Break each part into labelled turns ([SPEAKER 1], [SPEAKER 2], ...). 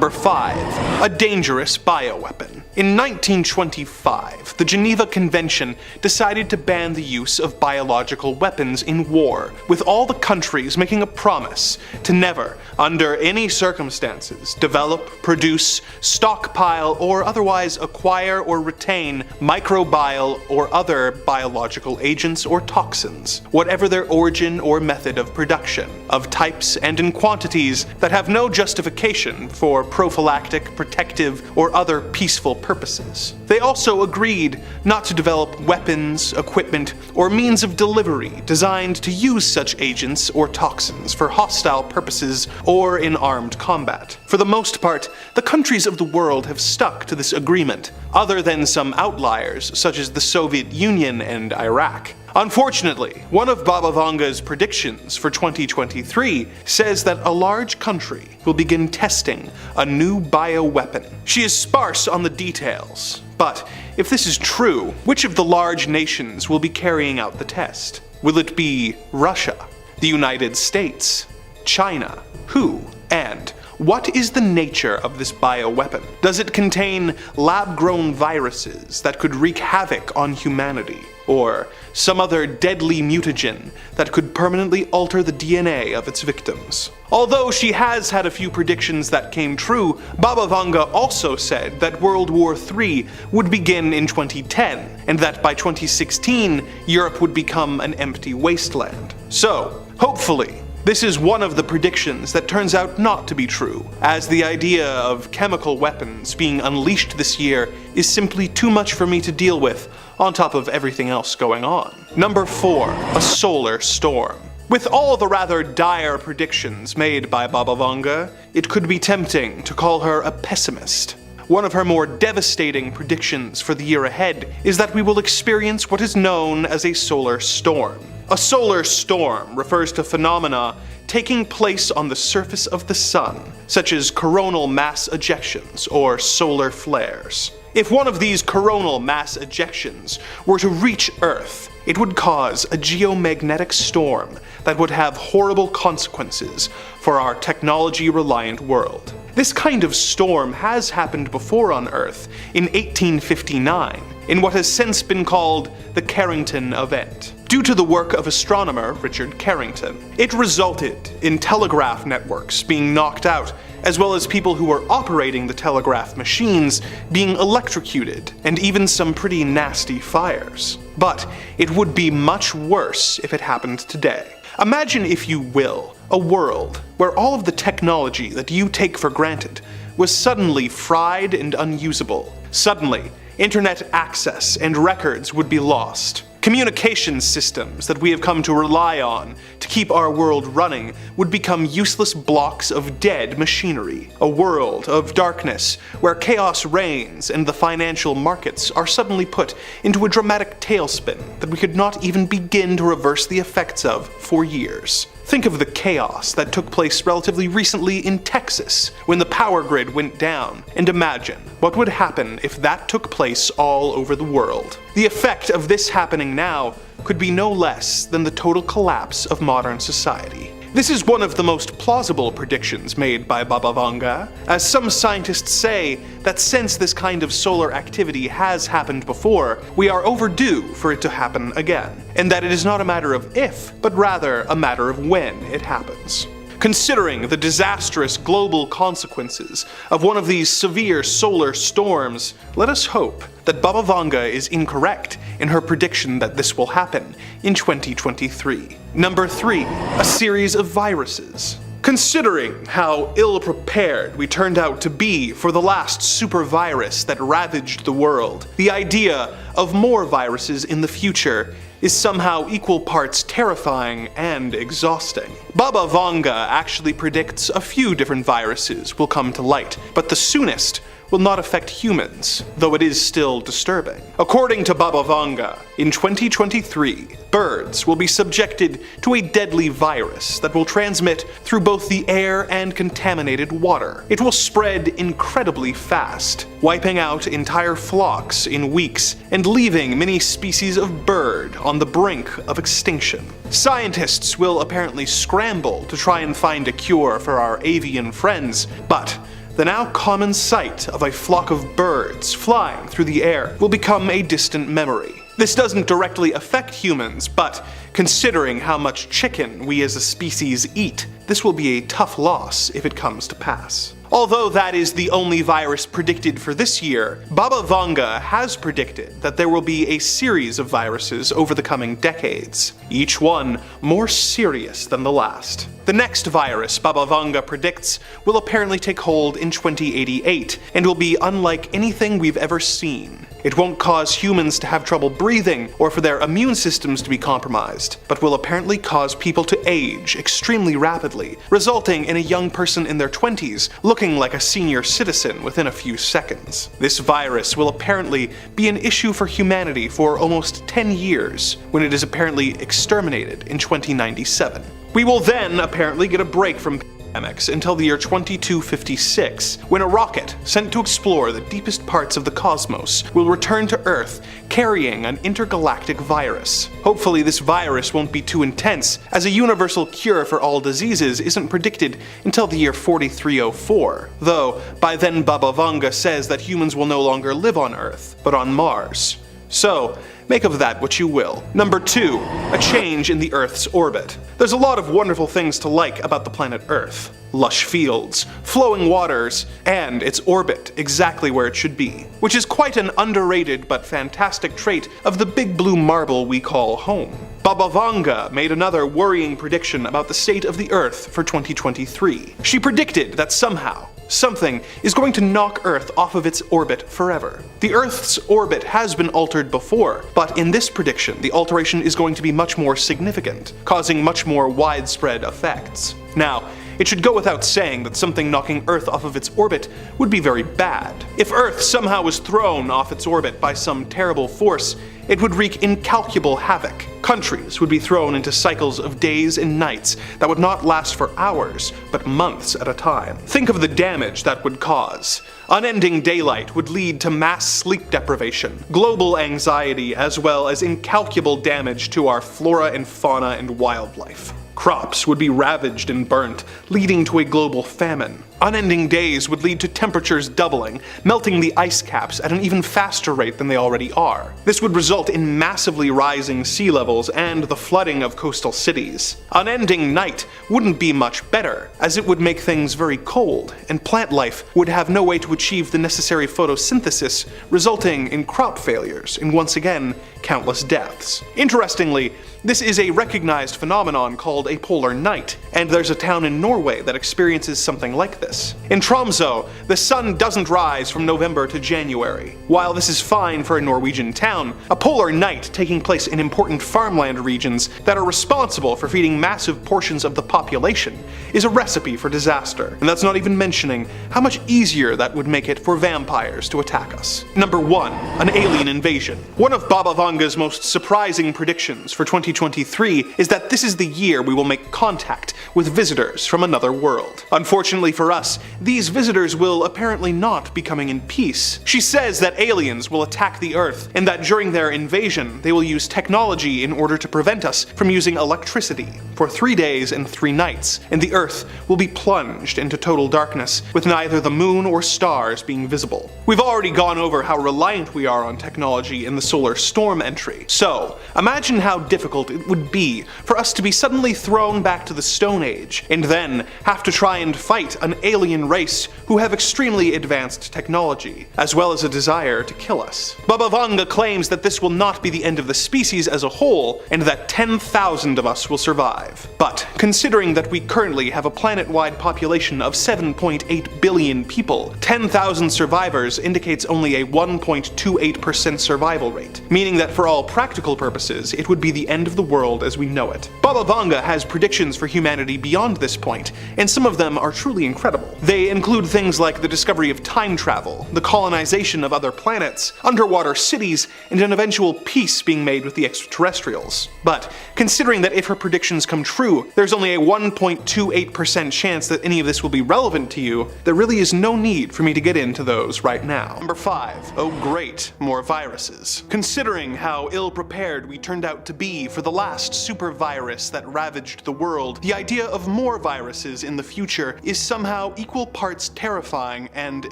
[SPEAKER 1] Number 5. A dangerous bioweapon. In 1925, the Geneva Convention decided to ban the use of biological weapons in war, with all the countries making a promise to never, under any circumstances, develop, produce, stockpile, or otherwise acquire or retain microbial or other biological agents or toxins, whatever their origin or method of production, of types and in quantities that have no justification for prophylactic, protective, or other peaceful purposes. They also agreed not to develop weapons, equipment, or means of delivery designed to use such agents or toxins for hostile purposes or in armed combat. For the most part, the countries of the world have stuck to this agreement, other than some outliers such as the Soviet Union and Iraq. Unfortunately, one of Baba Vanga's predictions for 2023 says that a large country will begin testing a new bioweapon. She is sparse on the details, but if this is true, which of the large nations will be carrying out the test? Will it be Russia, the United States, China? Who? And what is the nature of this bioweapon? Does it contain lab-grown viruses that could wreak havoc on humanity? Or some other deadly mutagen that could permanently alter the DNA of its victims? Although she has had a few predictions that came true, Baba Vanga also said that World War III would begin in 2010, and that by 2016, Europe would become an empty wasteland. So, hopefully, this is one of the predictions that turns out not to be true, as the idea of chemical weapons being unleashed this year is simply too much for me to deal with, on top of everything else going on. Number 4. A solar storm. With all the rather dire predictions made by Baba Vanga, it could be tempting to call her a pessimist. One of her more devastating predictions for the year ahead is that we will experience what is known as a solar storm. A solar storm refers to phenomena taking place on the surface of the sun, such as coronal mass ejections or solar flares. If one of these coronal mass ejections were to reach Earth, it would cause a geomagnetic storm that would have horrible consequences for our technology-reliant world. This kind of storm has happened before on Earth in 1859, in what has since been called the Carrington Event. Due to the work of astronomer Richard Carrington, it resulted in telegraph networks being knocked out, as well as people who were operating the telegraph machines being electrocuted, and even some pretty nasty fires. But it would be much worse if it happened today. Imagine, if you will, a world where all of the technology that you take for granted was suddenly fried and unusable. Suddenly, internet access and records would be lost. Communication systems that we have come to rely on to keep our world running would become useless blocks of dead machinery. A world of darkness where chaos reigns and the financial markets are suddenly put into a dramatic tailspin that we could not even begin to reverse the effects of for years. Think of the chaos that took place relatively recently in Texas when the power grid went down, and imagine what would happen if that took place all over the world. The effect of this happening now could be no less than the total collapse of modern society. This is one of the most plausible predictions made by Baba Vanga, as some scientists say that since this kind of solar activity has happened before, we are overdue for it to happen again, and that it is not a matter of if, but rather a matter of when it happens. Considering the disastrous global consequences of one of these severe solar storms, let us hope that Baba Vanga is incorrect in her prediction that this will happen in 2023. Number 3. A series of viruses. Considering how ill-prepared we turned out to be for the last super virus that ravaged the world, the idea of more viruses in the future is somehow equal parts terrifying and exhausting. Baba Vanga actually predicts a few different viruses will come to light, but the soonest will not affect humans, though it is still disturbing. According to Baba Vanga, in 2023, birds will be subjected to a deadly virus that will transmit through both the air and contaminated water. It will spread incredibly fast, wiping out entire flocks in weeks and leaving many species of bird on the brink of extinction. Scientists will apparently scramble to try and find a cure for our avian friends, but the now common sight of a flock of birds flying through the air will become a distant memory. This doesn't directly affect humans, but considering how much chicken we as a species eat, this will be a tough loss if it comes to pass. Although that is the only virus predicted for this year, Baba Vanga has predicted that there will be a series of viruses over the coming decades, each one more serious than the last. The next virus Baba Vanga predicts will apparently take hold in 2088 and will be unlike anything we've ever seen. It won't cause humans to have trouble breathing or for their immune systems to be compromised, but will apparently cause people to age extremely rapidly, resulting in a young person in their 20s looking like a senior citizen within a few seconds. This virus will apparently be an issue for humanity for almost 10 years, when it is apparently exterminated in 2097. We will then apparently get a break from pandemics until the year 2256, when a rocket sent to explore the deepest parts of the cosmos will return to Earth carrying an intergalactic virus. Hopefully this virus won't be too intense, as a universal cure for all diseases isn't predicted until the year 4304, though by then Baba Vanga says that humans will no longer live on Earth, but on Mars. So, make of that what you will. Number 2, a change in the Earth's orbit. There's a lot of wonderful things to like about the planet Earth. Lush fields, flowing waters, and its orbit exactly where it should be, which is quite an underrated but fantastic trait of the big blue marble we call home. Baba Vanga made another worrying prediction about the state of the Earth for 2023. She predicted that somehow, something is going to knock Earth off of its orbit forever. The Earth's orbit has been altered before, but in this prediction, the alteration is going to be much more significant, causing much more widespread effects. Now, it should go without saying that something knocking Earth off of its orbit would be very bad. If Earth somehow was thrown off its orbit by some terrible force, it would wreak incalculable havoc. Countries would be thrown into cycles of days and nights that would not last for hours, but months at a time. Think of the damage that would cause. Unending daylight would lead to mass sleep deprivation, global anxiety, as well as incalculable damage to our flora and fauna and wildlife. Crops would be ravaged and burnt, leading to a global famine. Unending days would lead to temperatures doubling, melting the ice caps at an even faster rate than they already are. This would result in massively rising sea levels and the flooding of coastal cities. Unending night wouldn't be much better, as it would make things very cold, and plant life would have no way to achieve the necessary photosynthesis, resulting in crop failures and once again, countless deaths. Interestingly, this is a recognized phenomenon called a polar night, and there's a town in Norway that experiences something like this. In Tromsø, the sun doesn't rise from November to January. While this is fine for a Norwegian town, a polar night taking place in important farmland regions that are responsible for feeding massive portions of the population is a recipe for disaster, and that's not even mentioning how much easier that would make it for vampires to attack us. Number 1, an alien invasion. One of Baba Vanga's most surprising predictions for 2023 is that this is the year we will make contact with visitors from another world. Unfortunately for us, these visitors will apparently not be coming in peace. She says that aliens will attack the Earth, and that during their invasion, they will use technology in order to prevent us from using electricity for 3 days and 3 nights, and the Earth will be plunged into total darkness, with neither the moon or stars being visible. We've already gone over how reliant we are on technology in the solar storm entry, so imagine how difficult it would be for us to be suddenly thrown back to the Stone Age, and then have to try and fight an alien race who have extremely advanced technology, as well as a desire to kill us. Baba Vanga claims that this will not be the end of the species as a whole, and that 10,000 of us will survive. But considering that we currently have a planet-wide population of 7.8 billion people, 10,000 survivors indicates only a 1.28% survival rate, meaning that for all practical purposes, it would be the end of the world as we know it. Baba Vanga has predictions for humanity beyond this point, and some of them are truly incredible. They include things like the discovery of time travel, the colonization of other planets, underwater cities, and an eventual peace being made with the extraterrestrials. But considering that if her predictions come come true, there's only a 1.28% chance that any of this will be relevant to you, there really is no need for me to get into those right now. Number 5. Oh great, more viruses. Considering how ill-prepared we turned out to be for the last super virus that ravaged the world, the idea of more viruses in the future is somehow equal parts terrifying and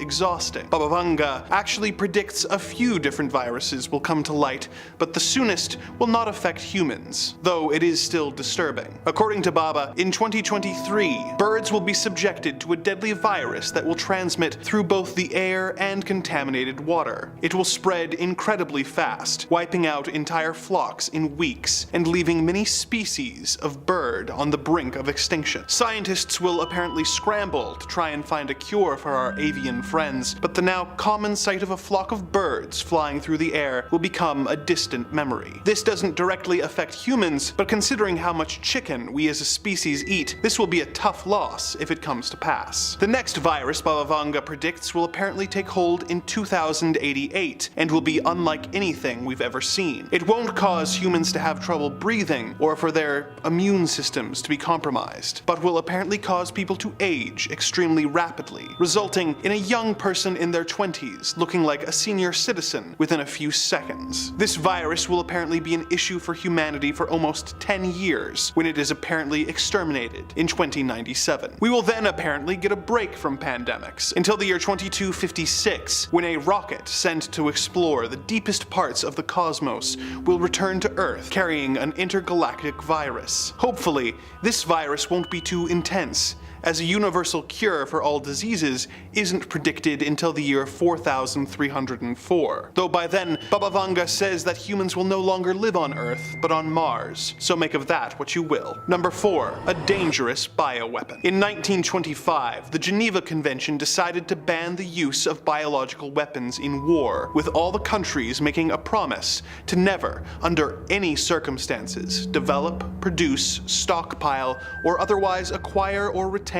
[SPEAKER 1] exhausting. Baba Vanga actually predicts a few different viruses will come to light, but the soonest will not affect humans, though it is still disturbing. According to Baba, in 2023, birds will be subjected to a deadly virus that will transmit through both the air and contaminated water. It will spread incredibly fast, wiping out entire flocks in weeks and leaving many species of bird on the brink of extinction. Scientists will apparently scramble to try and find a cure for our avian friends, but the now common sight of a flock of birds flying through the air will become a distant memory. This doesn't directly affect humans, but considering how much chicken we as a species eat, this will be a tough loss if it comes to pass. The next virus Baba Vanga predicts will apparently take hold in 2088 and will be unlike anything we've ever seen. It won't cause humans to have trouble breathing or for their immune systems to be compromised, but will apparently cause people to age extremely rapidly, resulting in a young person in their 20s looking like a senior citizen within a few seconds. This virus will apparently be an issue for humanity for almost 10 years, when it is apparently exterminated in 2097. We will then apparently get a break from pandemics until the year 2256, when a rocket sent to explore the deepest parts of the cosmos will return to Earth carrying an intergalactic virus. Hopefully, this virus won't be too intense, as a universal cure for all diseases isn't predicted until the year 4304. Though by then, Baba Vanga says that humans will no longer live on Earth, but on Mars, so make of that what you will. Number 4. A dangerous bioweapon. In 1925, the Geneva Convention decided to ban the use of biological weapons in war, with all the countries making a promise to never, under any circumstances, develop, produce, stockpile, or otherwise acquire or retain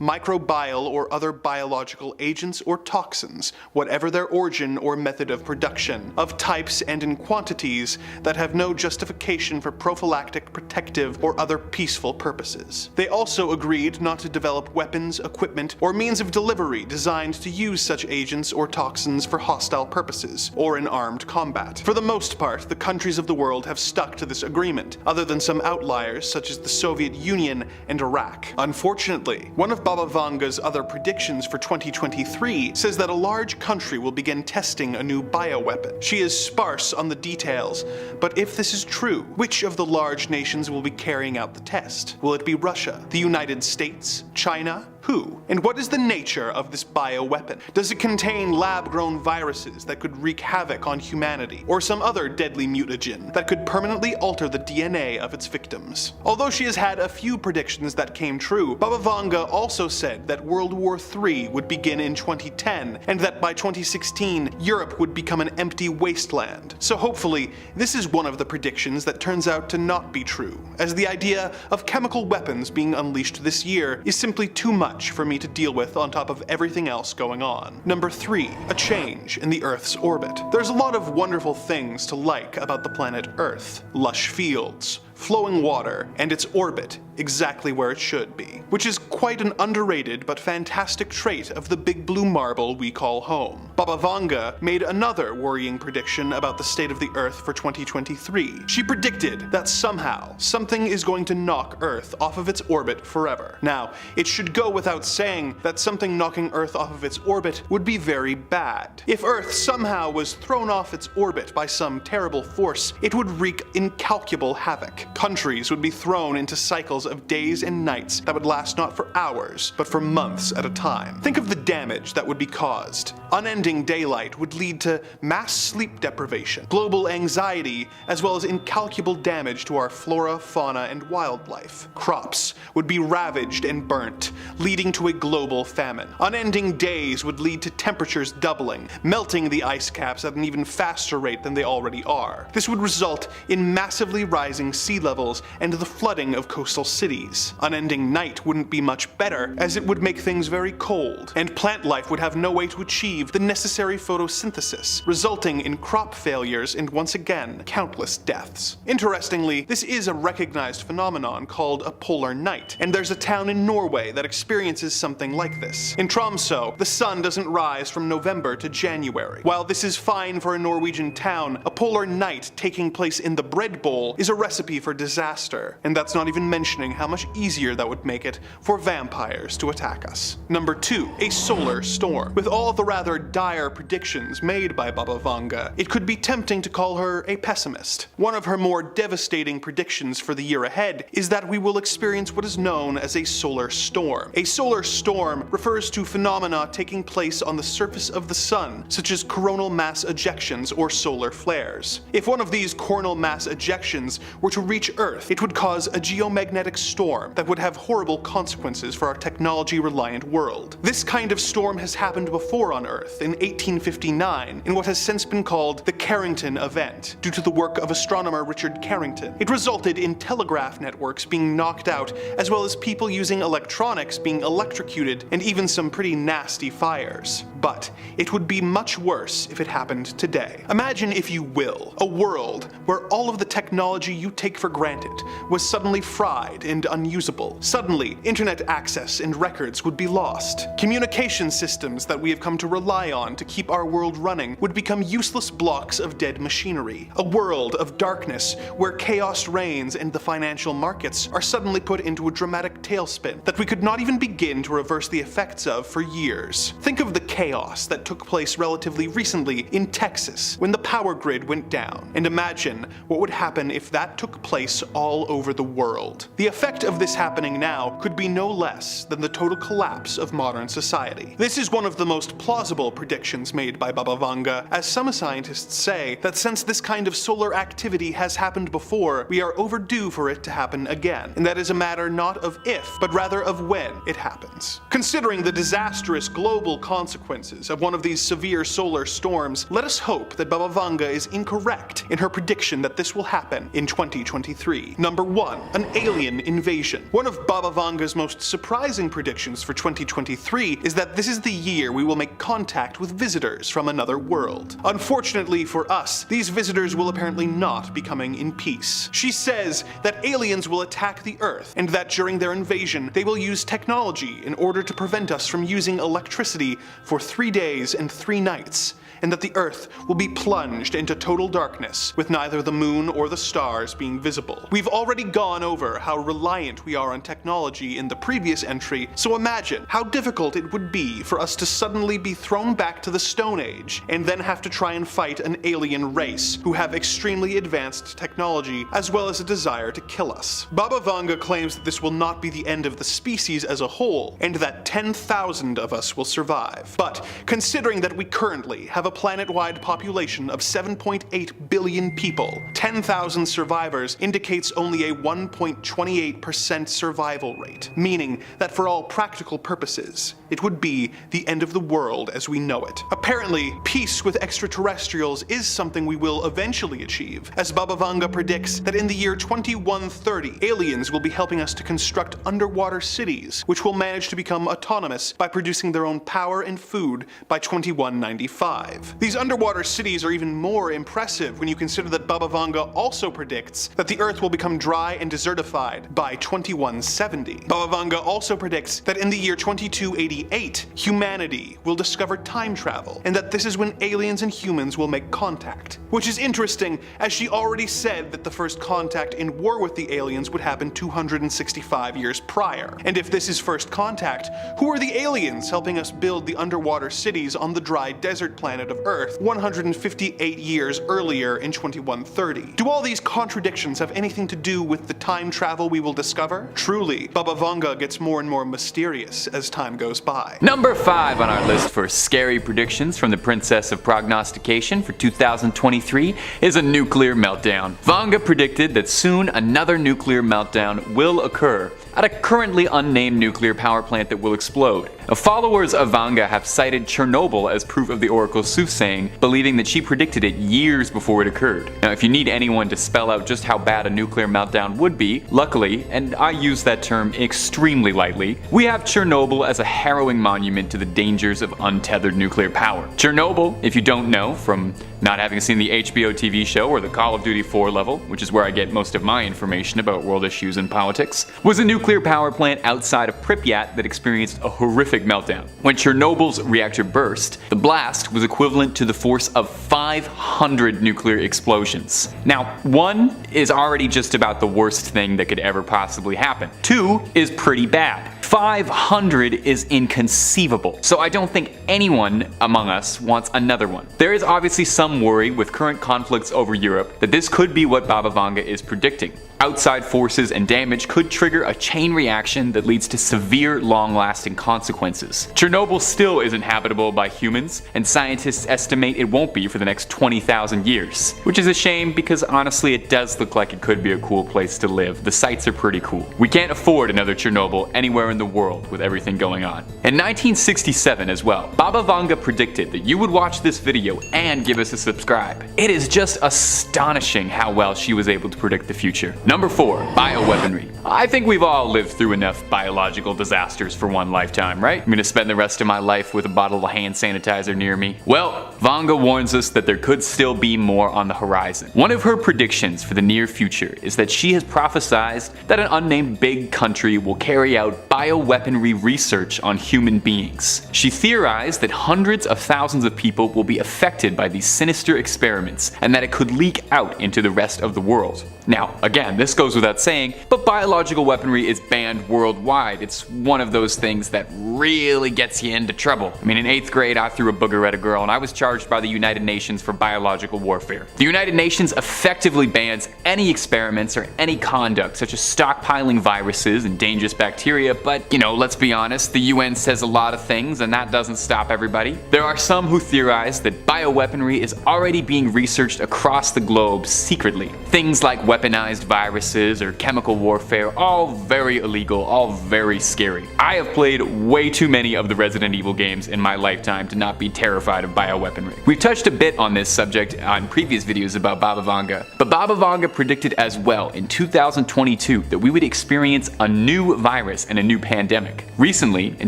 [SPEAKER 1] microbial or other biological agents or toxins, whatever their origin or method of production, of types and in quantities that have no justification for prophylactic, protective, or other peaceful purposes. They also agreed not to develop weapons, equipment, or means of delivery designed to use such agents or toxins for hostile purposes, or in armed combat. For the most part, the countries of the world have stuck to this agreement, other than some outliers such as the Soviet Union and Iraq. Unfortunately, one of Baba Vanga's other predictions for 2023 says that a large country will begin testing a new bioweapon. She is sparse on the details, but if this is true, which of the large nations will be carrying out the test? Will it be Russia, the United States, China? Who? And what is the nature of this bioweapon? Does it contain lab-grown viruses that could wreak havoc on humanity, or some other deadly mutagen that could permanently alter the DNA of its victims? Although she has had a few predictions that came true, Baba Vanga also said that World War III would begin in 2010, and that by 2016, Europe would become an empty wasteland. So hopefully, this is one of the predictions that turns out to not be true, as the idea of chemical weapons being unleashed this year is simply too much for me to deal with on top of everything else going on. Number 3. A change in the Earth's orbit. There's a lot of wonderful things to like about the planet Earth. Lush fields, flowing water, and its orbit exactly where it should be, which is quite an underrated but fantastic trait of the big blue marble we call home. Baba Vanga made another worrying prediction about the state of the Earth for 2023. She predicted that somehow something is going to knock Earth off of its orbit forever. Now, it should go without saying that something knocking Earth off of its orbit would be very bad. If Earth somehow was thrown off its orbit by some terrible force, it would wreak incalculable havoc. Countries would be thrown into cycles of days and nights that would last not for hours, but for months at a time. Think of the damage that would be caused. Unending daylight would lead to mass sleep deprivation, global anxiety, as well as incalculable damage to our flora, fauna, and wildlife. Crops would be ravaged and burnt, leading to a global famine. Unending days would lead to temperatures doubling, melting the ice caps at an even faster rate than they already are. This would result in massively rising sea levels and the flooding of coastal cities. Unending night wouldn't be much better, as it would make things very cold, and plant life would have no way to achieve the necessary photosynthesis, resulting in crop failures and once again, countless deaths. Interestingly, this is a recognized phenomenon called a polar night, and there's a town in Norway that experiences something like this. In Tromsø, the sun doesn't rise from November to January. While this is fine for a Norwegian town, a polar night taking place in the bread bowl is a recipe for disaster, and that's not even mentioning how much easier that would make it for vampires to attack us. Number 2. A solar storm. With all the rather dire predictions made by Baba Vanga, it could be tempting to call her a pessimist. One of her more devastating predictions for the year ahead is that we will experience what is known as a solar storm. A solar storm refers to phenomena taking place on the surface of the sun, such as coronal mass ejections or solar flares. If one of these coronal mass ejections were to reach Earth, it would cause a geomagnetic storm that would have horrible consequences for our technology-reliant world. This kind of storm has happened before on Earth in 1859 in what has since been called the Carrington event, due to the work of astronomer Richard Carrington. It resulted in telegraph networks being knocked out, as well as people using electronics being electrocuted, and even some pretty nasty fires. But it would be much worse if it happened today. Imagine, if you will, a world where all of the technology you take for granted was suddenly fried and unusable. Suddenly, internet access and records would be lost. Communication systems that we have come to rely on to keep our world running would become useless blocks of dead machinery. A world of darkness where chaos reigns and the financial markets are suddenly put into a dramatic tailspin that we could not even begin to reverse the effects of for years. Think of the chaos that took place relatively recently in Texas when the power grid went down, and imagine what would happen if that took place all over the world. The effect of this happening now could be no less than the total collapse of modern society. This is one of the most plausible predictions made by Baba Vanga, as some scientists say that since this kind of solar activity has happened before, we are overdue for it to happen again, and that is a matter not of if, but rather of when it happens. Considering the disastrous global consequences of one of these severe solar storms, let us hope that Baba Vanga is incorrect in her prediction that this will happen in 2023. Number 1. An alien invasion. One of Baba Vanga's most surprising predictions for 2023 is that this is the year we will make contact with visitors from another world. Unfortunately for us, these visitors will apparently not be coming in peace. She says that aliens will attack the Earth, and that during their invasion they will use technology in order to prevent us from using electricity for 3 days and 3 nights, and that the Earth will be plunged into total darkness, with neither the moon or the stars being visible. We've already gone over how reliant we are on technology in the previous entry, so imagine how difficult it would be for us to suddenly be thrown back to the Stone Age, and then have to try and fight an alien race who have extremely advanced technology, as well as a desire to kill us. Baba Vanga claims that this will not be the end of the species as a whole, and that 10,000 of us will survive. But considering that we currently have a planet-wide population of 7.8 billion people, 10,000 survivors indicates only a 1.28% survival rate, meaning that for all practical purposes, it would be the end of the world as we know it. Apparently, peace with extraterrestrials is something we will eventually achieve, as Baba Vanga predicts that in the year 2130, aliens will be helping us to construct underwater cities, which will manage to become autonomous by producing their own power and food by 2195. These underwater cities are even more impressive when you consider that Baba Vanga also predicts that the Earth will become dry and desertified by 2170. Baba Vanga also predicts that in the year 2288, humanity will discover time travel, and that this is when aliens and humans will make contact. Which is interesting, as she already said that the first contact in war with the aliens would happen 265 years prior. And if this is first contact, who are the aliens helping us build the underwater cities on the dry desert planet of Earth 158 years earlier in 2130? Do all these contradictions have anything to do with the time travel we will discover? Truly, Baba Vanga gets more and more mysterious as time goes by.
[SPEAKER 2] Number 5 on our list for scary predictions from the Princess of Prognostication for 2023 is a nuclear meltdown. Vanga predicted that soon another nuclear meltdown will occur, at a currently unnamed nuclear power plant that will explode. Now, followers of Vanga have cited Chernobyl as proof of the oracle's soothsaying, believing that she predicted it years before it occurred. Now, if you need anyone to spell out just how bad a nuclear meltdown would be, luckily, and I use that term extremely lightly, we have Chernobyl as a harrowing monument to the dangers of untethered nuclear power. Chernobyl, if you don't know from not having seen the HBO TV show or the Call of Duty 4 level, which is where I get most of my information about world issues and politics, was a nuclear power plant outside of Pripyat that experienced a horrific meltdown. When Chernobyl's reactor burst, the blast was equivalent to the force of 500 nuclear explosions. Now, 1 is already just about the worst thing that could ever possibly happen. 2 is pretty bad. 500 is inconceivable, so I don't think anyone among us wants another one. There is obviously some worry with current conflicts over Europe that this could be what Baba Vanga is predicting. Outside forces and damage could trigger a chain reaction that leads to severe, long-lasting consequences. Chernobyl still isn't habitable by humans, and scientists estimate it won't be for the next 20,000 years. Which is a shame because honestly it does look like it could be a cool place to live. The sites are pretty cool. We can't afford another Chernobyl anywhere in the world with everything going on. In 1967 as well, Baba Vanga predicted that you would watch this video and give us a subscribe. It is just astonishing how well she was able to predict the future. Number 4, bioweaponry. I think we've all lived through enough biological disasters for one lifetime, right? I'm gonna spend the rest of my life with a bottle of hand sanitizer near me. Well, Vanga warns us that there could still be more on the horizon. One of her predictions for the near future is that she has prophesied that an unnamed big country will carry out bioweaponry research on human beings. She theorized that hundreds of thousands of people will be affected by these sinister experiments and that it could leak out into the rest of the world. Now, again, this goes without saying, but biological weaponry is banned worldwide. It's one of those things that really gets you into trouble. I mean, in 8th grade, I threw a booger at a girl and I was charged by the United Nations for biological warfare. The United Nations effectively bans any experiments or any conduct, such as stockpiling viruses and dangerous bacteria, but, let's be honest, the UN says a lot of things and that doesn't stop everybody. There are some who theorize that bioweaponry is already being researched across the globe secretly. Things like weaponized viruses or chemical warfare, all very illegal, all very scary. I have played way too many of the Resident Evil games in my lifetime to not be terrified of bioweaponry. We've touched a bit on this subject on previous videos about Baba Vanga, but Baba Vanga predicted as well in 2022 that we would experience a new virus and a new pandemic. Recently, in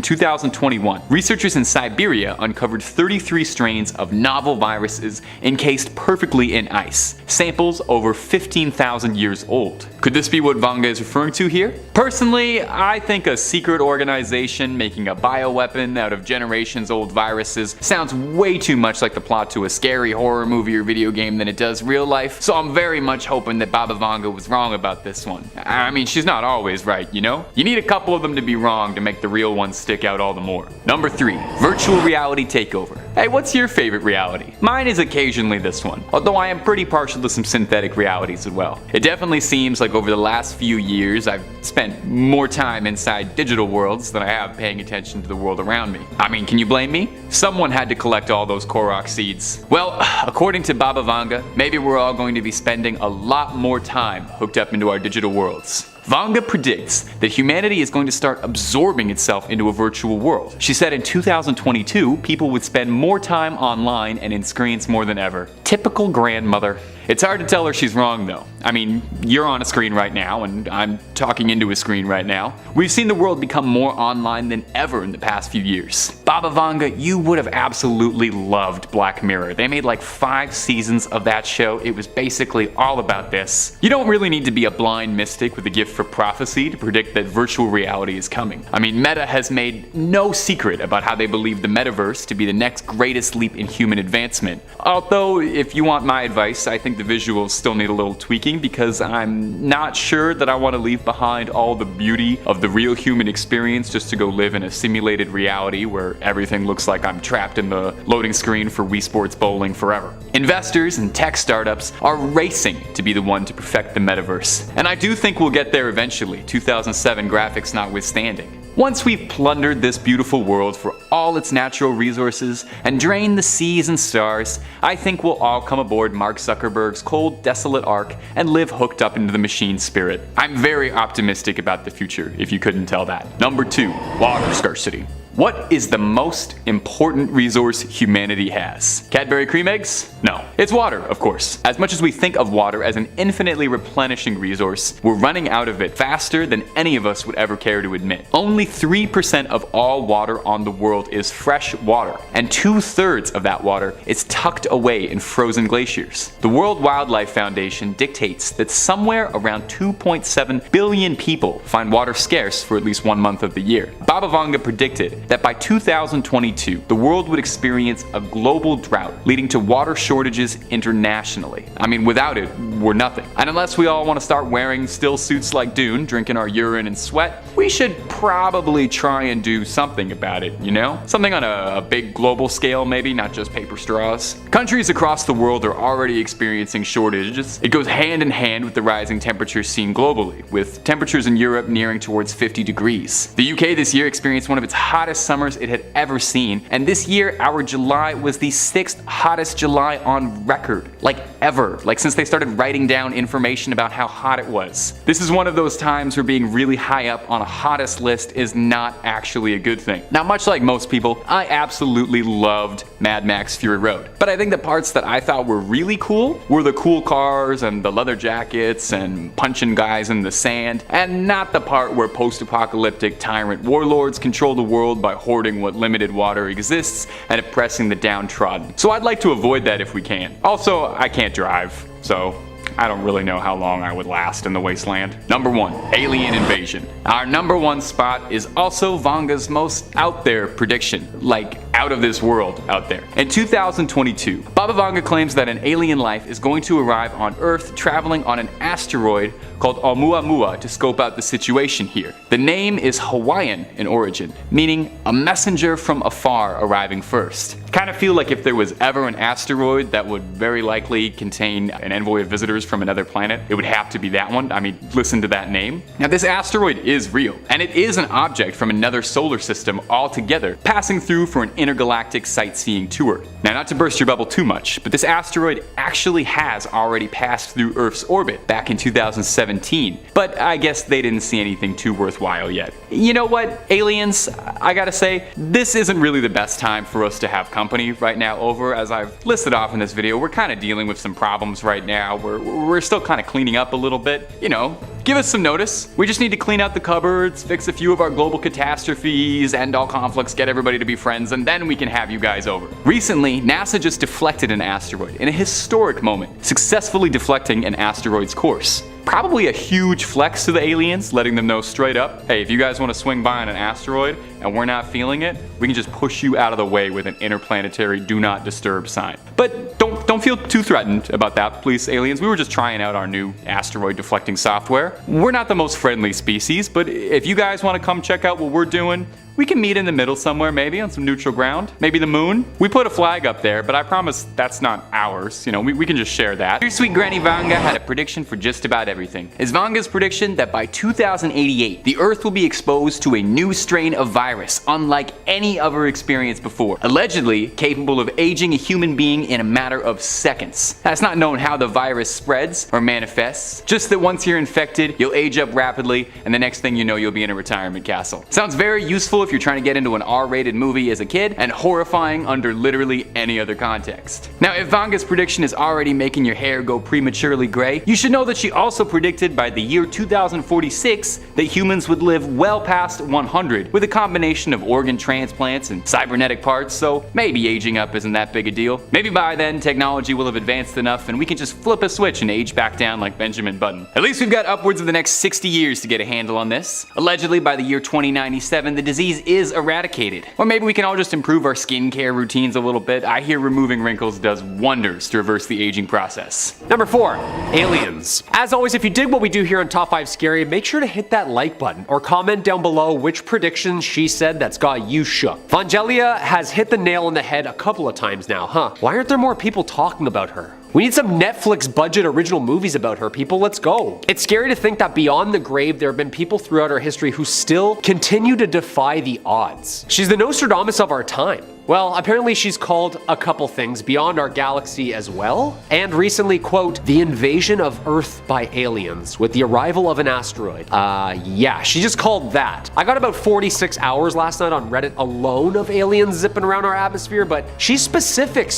[SPEAKER 2] 2021, researchers in Siberia uncovered 33 strains of novel viruses encased perfectly in ice, samples over 15,000 years old. Could this be what Vanga is referring to here? Personally, I think a secret organization making a bioweapon out of generations old viruses sounds way too much like the plot to a scary horror movie or video game than it does real life, so I'm very much hoping that Baba Vanga was wrong about this one. I mean, she's not always right, you know? You need a couple of them to be wrong to make the real ones stick out all the more. Number 3, virtual reality takeover. Hey, what's your favorite reality? Mine is occasionally this one, although I am pretty partial to some synthetic realities as well. It definitely seems like over the last few years I've spent more time inside digital worlds than I have paying attention to the world around me. I mean, can you blame me? Someone had to collect all those Korok seeds. Well, according to Baba Vanga, maybe we're all going to be spending a lot more time hooked up into our digital worlds. Vanga predicts that humanity is going to start absorbing itself into a virtual world. She said in 2022, people would spend more time online and in screens more than ever. Typical grandmother. It's hard to tell her she's wrong though. I mean, you're on a screen right now and I'm talking into a screen right now. We've seen the world become more online than ever in the past few years. Baba Vanga, you would have absolutely loved Black Mirror. They made like 5 seasons of that show. It was basically all about this. You don't really need to be a blind mystic with a gift for prophecy to predict that virtual reality is coming. I mean, Meta has made no secret about how they believe the metaverse to be the next greatest leap in human advancement. Although, if you want my advice, I think the visuals still need a little tweaking because I'm not sure that I want to leave behind all the beauty of the real human experience just to go live in a simulated reality where everything looks like I'm trapped in the loading screen for Wii Sports Bowling forever. Investors and tech startups are racing to be the one to perfect the metaverse. And I do think we'll get there eventually, 2007 graphics notwithstanding. Once we've plundered this beautiful world for all its natural resources and drained the seas and stars, I think we'll all come aboard Mark Zuckerberg's cold, desolate ark and live hooked up into the machine spirit. I'm very optimistic about the future, if you couldn't tell that. Number 2. Water scarcity. What is the most important resource humanity has? Cadbury cream eggs? No. It's water, of course. As much as we think of water as an infinitely replenishing resource, we're running out of it faster than any of us would ever care to admit. Only 3% of all water on the world is fresh water, and 2/3 of that water is tucked away in frozen glaciers. The World Wildlife Foundation dictates that somewhere around 2.7 billion people find water scarce for at least 1 month of the year. Baba Vanga predicted that by 2022, the world would experience a global drought, leading to water shortages internationally. I mean, without it, we're nothing. And unless we all want to start wearing still suits like Dune, drinking our urine and sweat, we should probably try and do something about it, you know? Something on a big global scale maybe, not just paper straws. Countries across the world are already experiencing shortages. It goes hand in hand with the rising temperatures seen globally, with temperatures in Europe nearing towards 50 degrees. The UK this year experienced one of its hottest summers it had ever seen, and this year our July was the 6th hottest July on record. Like ever. Like since they started writing down information about how hot it was. This is one of those times where being really high up on a hottest list is not actually a good thing. Now, much like most people, I absolutely loved Mad Max Fury Road. But I think the parts that I thought were really cool were the cool cars and the leather jackets and punching guys in the sand, and not the part where post-apocalyptic tyrant warlords control the world by hoarding what limited water exists and oppressing the downtrodden. So I'd like to avoid that if we can. Also, I can't drive, so I don't really know how long I would last in the wasteland. Number 1. Alien invasion. Our number 1 spot is also Vanga's most out there prediction. Like, out of this world out there. In 2022, Baba Vanga claims that an alien life is going to arrive on Earth traveling on an asteroid called Oumuamua to scope out the situation here. The name is Hawaiian in origin, meaning a messenger from afar arriving first. Kind of feel like if there was ever an asteroid that would very likely contain an envoy of visitors from another planet, it would have to be that one. I mean, listen to that name. Now, this asteroid is real, and it is an object from another solar system altogether, passing through for an intergalactic sightseeing tour. Now, not to burst your bubble too much, but this asteroid actually has already passed through Earth's orbit back in 2017, but I guess they didn't see anything too worthwhile yet. You know what, aliens, I gotta say, this isn't really the best time for us to have company right now over. As I've listed off in this video, we're kind of dealing with some problems right now. We're still kind of cleaning up a little bit, you know. Give us some notice. We just need to clean out the cupboards, fix a few of our global catastrophes, end all conflicts, get everybody to be friends, and then we can have you guys over. Recently, NASA just deflected an asteroid in a historic moment, successfully deflecting an asteroid's course. Probably a huge flex to the aliens, letting them know straight up, hey, if you guys want to swing by on an asteroid and we're not feeling it, we can just push you out of the way with an interplanetary do not disturb sign. But don't feel too threatened about that, please, aliens. We were just trying out our new asteroid deflecting software. We're not the most friendly species, but if you guys want to come check out what we're doing, we can meet in the middle somewhere, maybe on some neutral ground. Maybe the moon. We put a flag up there, but I promise that's not ours. You know, we can just share that. Your sweet Granny Vanga had a prediction for just about everything. Is Vanga's prediction that by 2088, the Earth will be exposed to a new strain of virus, unlike any other experience before, allegedly capable of aging a human being in a matter of seconds. Now, it's not known how the virus spreads or manifests, just that once you're infected, you'll age up rapidly, and the next thing you know, you'll be in a retirement castle. Sounds very useful if you're trying to get into an R-rated movie as a kid, and horrifying under literally any other context. Now, if Vanga's prediction is already making your hair go prematurely gray, you should know that she also predicted by the year 2046 that humans would live well past 100 with a combination of organ transplants and cybernetic parts, so maybe aging up isn't that big a deal. Maybe by then technology will have advanced enough and we can just flip a switch and age back down like Benjamin Button. At least we've got upwards of the next 60 years to get a handle on this. Allegedly by the year 2097 the disease is eradicated. Or maybe we can all just improve our skincare routines a little bit. I hear removing wrinkles does wonders to reverse the aging process.
[SPEAKER 3] Number 4, aliens. As always, if you dig what we do here on Top 5 Scary, make sure to hit that like button or comment down below which predictions she said that's got you shook. Vangelia has hit the nail on the head a couple of times now, huh? Why aren't there more people talking about her? We need some Netflix budget original movies about her, people. Let's go. It's scary to think that beyond the grave, there have been people throughout our history who still continue to defy the odds. She's the Nostradamus of our time. Well, apparently she's called a couple things beyond our galaxy as well, and recently, quote, the invasion of Earth by aliens with the arrival of an asteroid. Yeah, she just called that. I got about 46 hours last night on Reddit alone of aliens zipping around our atmosphere, but she's specific.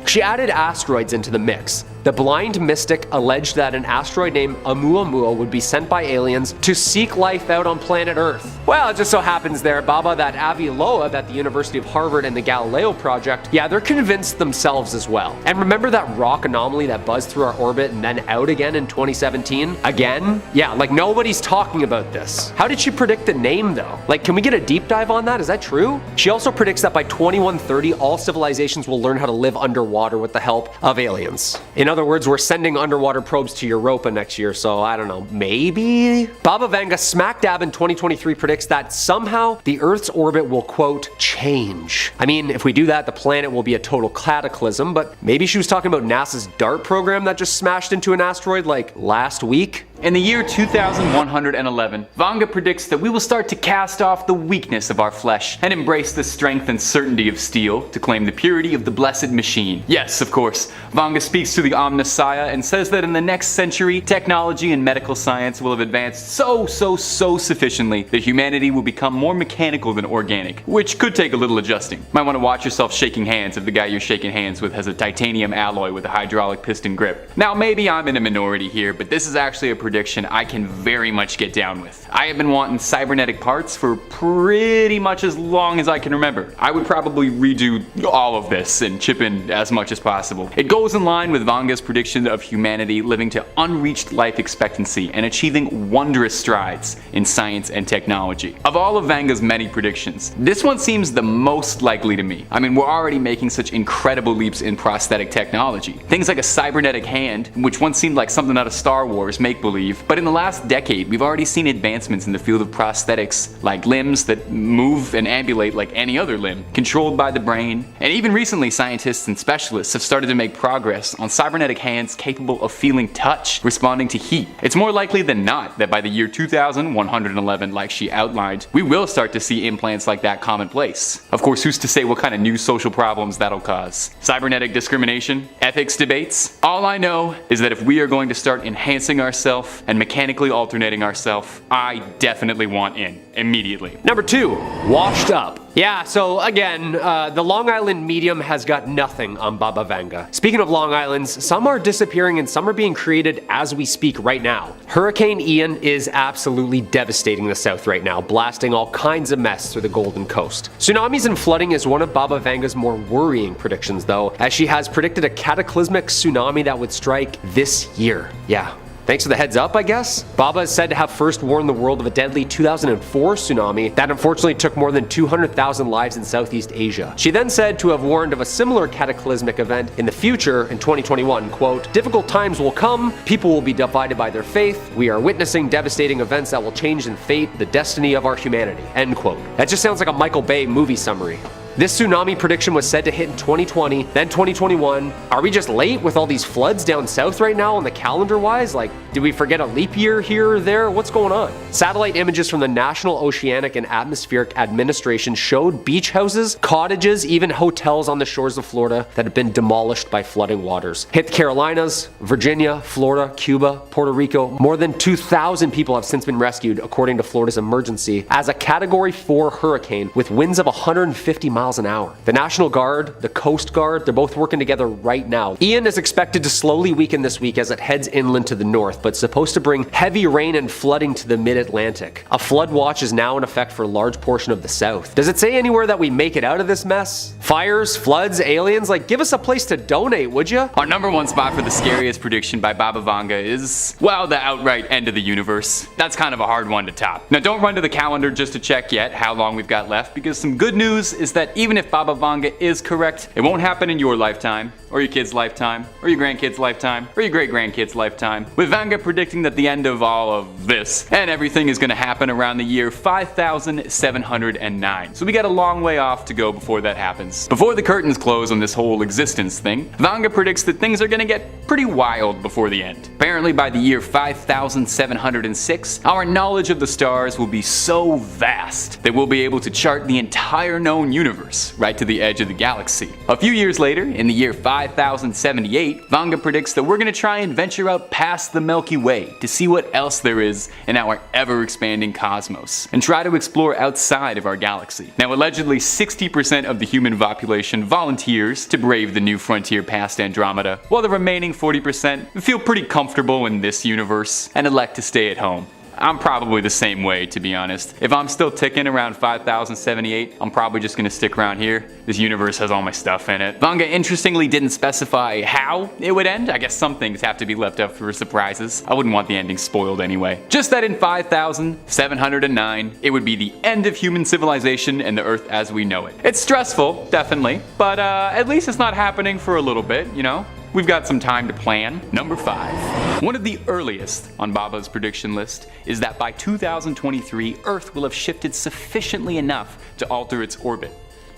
[SPEAKER 3] She added asteroids into the mix. The blind mystic alleged that an asteroid named Oumuamua would be sent by aliens to seek life out on planet Earth. Well, it just so happens there, Baba, that Avi Loeb at the University of Harvard and the Galileo Project, yeah, they're convinced themselves as well. And remember that rock anomaly that buzzed through our orbit and then out again in 2017? Again? Yeah, like nobody's talking about this. How did she predict the name though? Like, can we get a deep dive on that? Is that true? She also predicts that by 2130, all civilizations will learn how to live underwater with the help of aliens. In other words, we're sending underwater probes to Europa next year, so I don't know, maybe? Baba Vanga smack dab in 2023 predicts that somehow the Earth's orbit will, quote, change. I mean, if we do that, the planet will be a total cataclysm, but maybe she was talking about NASA's DART program that just smashed into an asteroid like last week?
[SPEAKER 2] In the year 2111, Vanga predicts that we will start to cast off the weakness of our flesh and embrace the strength and certainty of steel to claim the purity of the blessed machine. Yes, of course, Vanga speaks to the Omnissiah and says that in the next century, technology and medical science will have advanced so sufficiently that humanity will become more mechanical than organic, which could take a little adjusting. Might want to watch yourself shaking hands if the guy you're shaking hands with has a titanium alloy with a hydraulic piston grip. Now, maybe I'm in a minority here, but this is actually a prediction I can very much get down with. I have been wanting cybernetic parts for pretty much as long as I can remember. I would probably redo all of this and chip in as much as possible. It goes in line with Vanga's prediction of humanity living to unreached life expectancy and achieving wondrous strides in science and technology. Of all of Vanga's many predictions, this one seems the most likely to me. I mean, we're already making such incredible leaps in prosthetic technology. Things like a cybernetic hand, which once seemed like something out of Star Wars make-believe, but in the last decade, we've already seen advancements in the field of prosthetics, like limbs that move and ambulate like any other limb, controlled by the brain. And even recently, scientists and specialists have started to make progress on cybernetic hands capable of feeling touch, responding to heat. It's more likely than not that by the year 2111, like she outlined, we will start to see implants like that commonplace. Of course, who's to say what kind of new social problems that'll cause? Cybernetic discrimination? Ethics debates? All I know is that if we are going to start enhancing ourselves and mechanically alternating ourselves, I definitely want in immediately.
[SPEAKER 3] Number 2, washed up. Yeah, so again, the Long Island medium has got nothing on Baba Vanga. Speaking of Long Islands, some are disappearing and some are being created as we speak right now. Hurricane Ian is absolutely devastating the South right now, blasting all kinds of mess through the Golden Coast. Tsunamis and flooding is one of Baba Vanga's more worrying predictions though, as she has predicted a cataclysmic tsunami that would strike this year. Yeah. Thanks for the heads up, I guess? Baba is said to have first warned the world of a deadly 2004 tsunami that unfortunately took more than 200,000 lives in Southeast Asia. She then said to have warned of a similar cataclysmic event in the future in 2021, quote, difficult times will come, people will be divided by their faith, we are witnessing devastating events that will change in fate the destiny of our humanity, end quote. That just sounds like a Michael Bay movie summary. This tsunami prediction was said to hit in 2020, then 2021. Are we just late with all these floods down south right now on the calendar wise? Like, did we forget a leap year here or there? What's going on? Satellite images from the National Oceanic and Atmospheric Administration showed beach houses, cottages, even hotels on the shores of Florida that had been demolished by flooding waters. Hit the Carolinas, Virginia, Florida, Cuba, Puerto Rico. More than 2,000 people have since been rescued, according to Florida's emergency, as a Category 4 hurricane with winds of 150 miles an hour. The National Guard, the Coast Guard, they're both working together right now. Ian is expected to slowly weaken this week as it heads inland to the north, but supposed to bring heavy rain and flooding to the mid-Atlantic. A flood watch is now in effect for a large portion of the south. Does it say anywhere that we make it out of this mess? Fires, floods, aliens? Like, give us a place to donate, would ya?
[SPEAKER 2] Our number one spot for the scariest prediction by Baba Vanga is, well, the outright end of the universe. That's kind of a hard one to top. Now, don't run to the calendar just to check yet how long we've got left, because some good news is that that even if Baba Vanga is correct, it won't happen in your lifetime, or your kid's lifetime, or your grandkid's lifetime, or your great-grandkid's lifetime, with Vanga predicting that the end of all of this and everything is going to happen around the year 5709. So we got a long way off to go before that happens. Before the curtains close on this whole existence thing, Vanga predicts that things are going to get pretty wild before the end. Apparently by the year 5706, our knowledge of the stars will be so vast that we'll be able to chart the entire known universe right to the edge of the galaxy. A few years later, in the year 5078, Vanga predicts that we're going to try and venture out past the Milky Way to see what else there is in our ever-expanding cosmos, and try to explore outside of our galaxy. Now, allegedly 60% of the human population volunteers to brave the new frontier past Andromeda, while the remaining 40% feel pretty comfortable in this universe and elect to stay at home. I'm probably the same way, to be honest. If I'm still ticking around 5078, I'm probably just gonna stick around here. This universe has all my stuff in it. Vanga interestingly didn't specify how it would end. I guess some things have to be left up for surprises. I wouldn't want the ending spoiled anyway. Just that in 5709, it would be the end of human civilization and the Earth as we know it. It's stressful, definitely, but at least it's not happening for a little bit, you know? We've got some time to plan. Number 5. One of the earliest on Baba's prediction list is that by 2023, Earth will have shifted sufficiently enough to alter its orbit.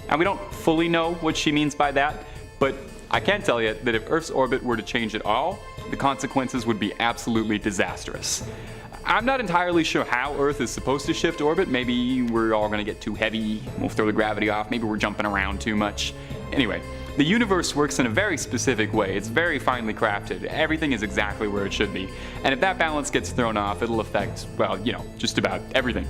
[SPEAKER 2] Now, we don't fully know what she means by that, but I can tell you that if Earth's orbit were to change at all, the consequences would be absolutely disastrous. I'm not entirely sure how Earth is supposed to shift orbit. Maybe we're all gonna get too heavy, we'll throw the gravity off, maybe we're jumping around too much. Anyway, the universe works in a very specific way. It's very finely crafted. Everything is exactly where it should be. And if that balance gets thrown off, it'll affect, well, you know, just about everything.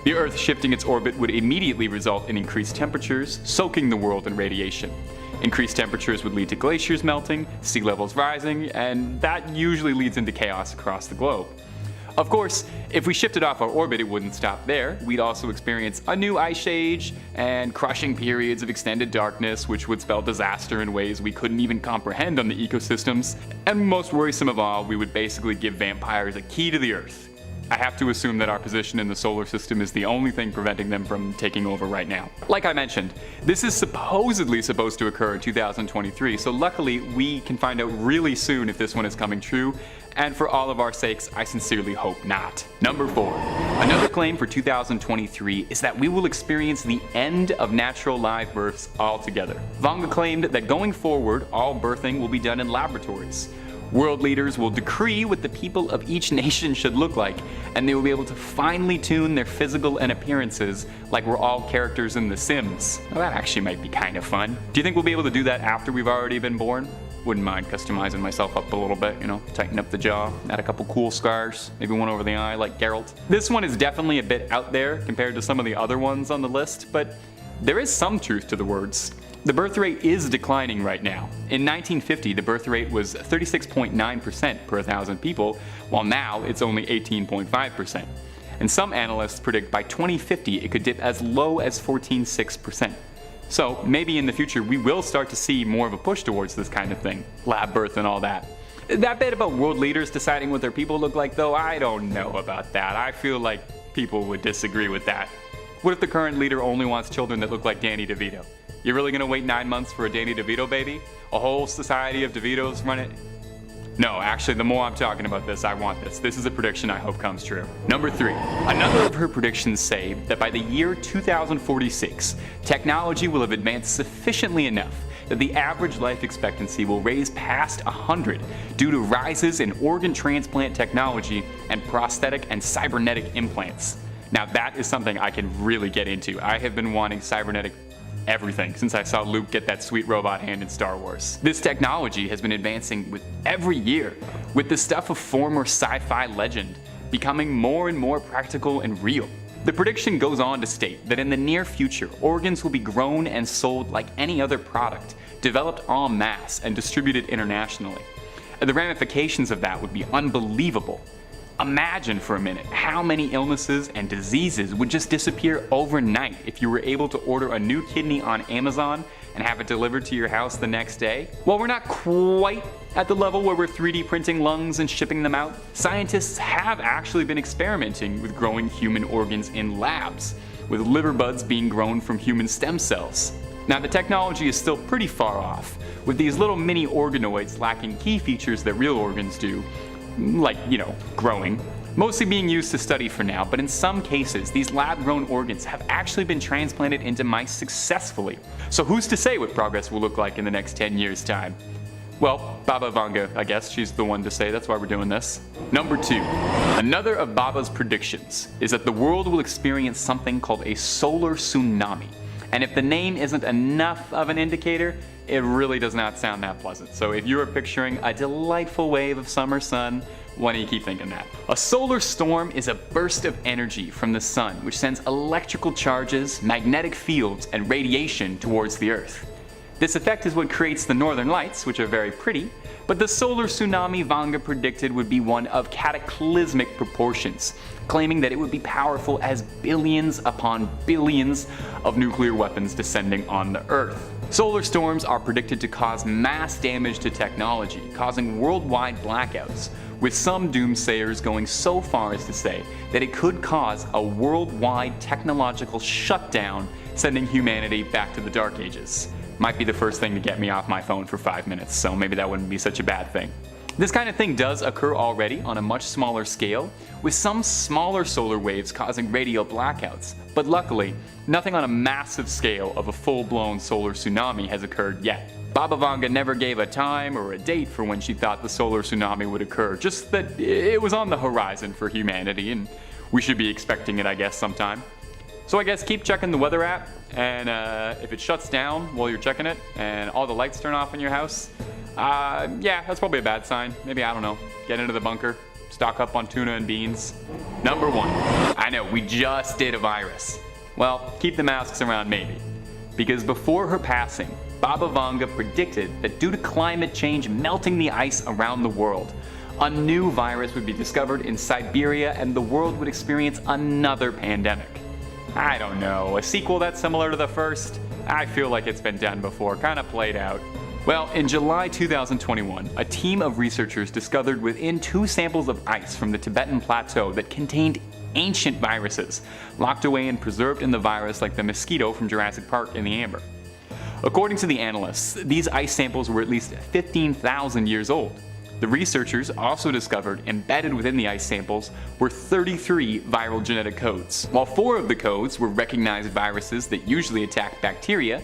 [SPEAKER 2] The Earth shifting its orbit would immediately result in increased temperatures, soaking the world in radiation. Increased temperatures would lead to glaciers melting, sea levels rising, and that usually leads into chaos across the globe. Of course, if we shifted off our orbit, it wouldn't stop there. We'd also experience a new ice age and crushing periods of extended darkness, which would spell disaster in ways we couldn't even comprehend on the ecosystems. And most worrisome of all, we would basically give vampires a key to the Earth. I have to assume that our position in the solar system is the only thing preventing them from taking over right now. Like I mentioned, this is supposedly supposed to occur in 2023, so luckily we can find out really soon if this one is coming true, and for all of our sakes, I sincerely hope not. Number 4. Another claim for 2023 is that we will experience the end of natural live births altogether. Vanga claimed that going forward, all birthing will be done in laboratories. World leaders will decree what the people of each nation should look like, and they will be able to finely tune their physical and appearances like we're all characters in The Sims. Well, that actually might be kind of fun. Do you think we'll be able to do that after we've already been born? Wouldn't mind customizing myself up a little bit, you know, tighten up the jaw, add a couple cool scars, maybe one over the eye like Geralt. This one is definitely a bit out there compared to some of the other ones on the list, but there is some truth to the words. The birth rate is declining right now. In 1950, the birth rate was 36.9% per 1,000 people, while now it's only 18.5%. And some analysts predict by 2050 it could dip as low as 14.6%. So maybe in the future we will start to see more of a push towards this kind of thing, lab birth and all that. That bit about world leaders deciding what their people look like though, I don't know about that. I feel like people would disagree with that. What if the current leader only wants children that look like Danny DeVito? You're really gonna wait 9 months for a Danny DeVito baby? A whole society of DeVitos run it? No, actually, the more I'm talking about this, I want this. This is a prediction I hope comes true. Number 3. Another of her predictions say that by the year 2046, technology will have advanced sufficiently enough that the average life expectancy will raise past 100 due to rises in organ transplant technology and prosthetic and cybernetic implants. Now that is something I can really get into. I have been wanting cybernetic everything since I saw Luke get that sweet robot hand in Star Wars. This technology has been advancing with every year, with the stuff of former sci-fi legend becoming more and more practical and real. The prediction goes on to state that in the near future, organs will be grown and sold like any other product, developed en masse and distributed internationally. The ramifications of that would be unbelievable. Imagine for a minute how many illnesses and diseases would just disappear overnight if you were able to order a new kidney on Amazon and have it delivered to your house the next day. While we're not quite at the level where we're 3D printing lungs and shipping them out, scientists have actually been experimenting with growing human organs in labs. with liver buds being grown from human stem cells. Now the technology is still pretty far off, with these little mini organoids lacking key features that real organs do, like, growing, mostly being used to study for now, but in some cases, these lab-grown organs have actually been transplanted into mice successfully. So who's to say what progress will look like in the next 10 years' time? Well, Baba Vanga, I guess, she's the one to say, that's why we're doing this. Number 2. Another of Baba's predictions is that the world will experience something called a solar tsunami. And if the name isn't enough of an indicator, it really does not sound that pleasant. So if you are picturing a delightful wave of summer sun, why don't you keep thinking that? A solar storm is a burst of energy from the sun which sends electrical charges, magnetic fields, and radiation towards the Earth. This effect is what creates the northern lights, which are very pretty, but the solar tsunami Vanga predicted would be one of cataclysmic proportions, claiming that it would be powerful as billions upon billions of nuclear weapons descending on the Earth. Solar storms are predicted to cause mass damage to technology, causing worldwide blackouts, with some doomsayers going so far as to say that it could cause a worldwide technological shutdown, sending humanity back to the Dark Ages. Might be the first thing to get me off my phone for 5 minutes, so maybe that wouldn't be such a bad thing. This kind of thing does occur already on a much smaller scale, with some smaller solar waves causing radio blackouts, but luckily, nothing on a massive scale of a full-blown solar tsunami has occurred yet. Baba Vanga never gave a time or a date for when she thought the solar tsunami would occur, just that it was on the horizon for humanity, and we should be expecting it, I guess, sometime. So I guess keep checking the weather app, and if it shuts down while you're checking it, and all the lights turn off in your house, yeah, that's probably a bad sign. Maybe, I don't know, get into the bunker, stock up on tuna and beans. Number 1. I know, we just did a virus. Well, keep the masks around maybe. Because before her passing, Baba Vanga predicted that due to climate change melting the ice around the world, a new virus would be discovered in Siberia and the world would experience another pandemic. I don't know, a sequel that's similar to the first? I feel like it's been done before, kinda played out. Well, in July 2021, a team of researchers discovered within 2 samples of ice from the Tibetan Plateau that contained ancient viruses, locked away and preserved in the virus like the mosquito from Jurassic Park in the amber. According to the analysts, these ice samples were at least 15,000 years old. The researchers also discovered embedded within the ice samples were 33 viral genetic codes. While 4 of the codes were recognized viruses that usually attack bacteria,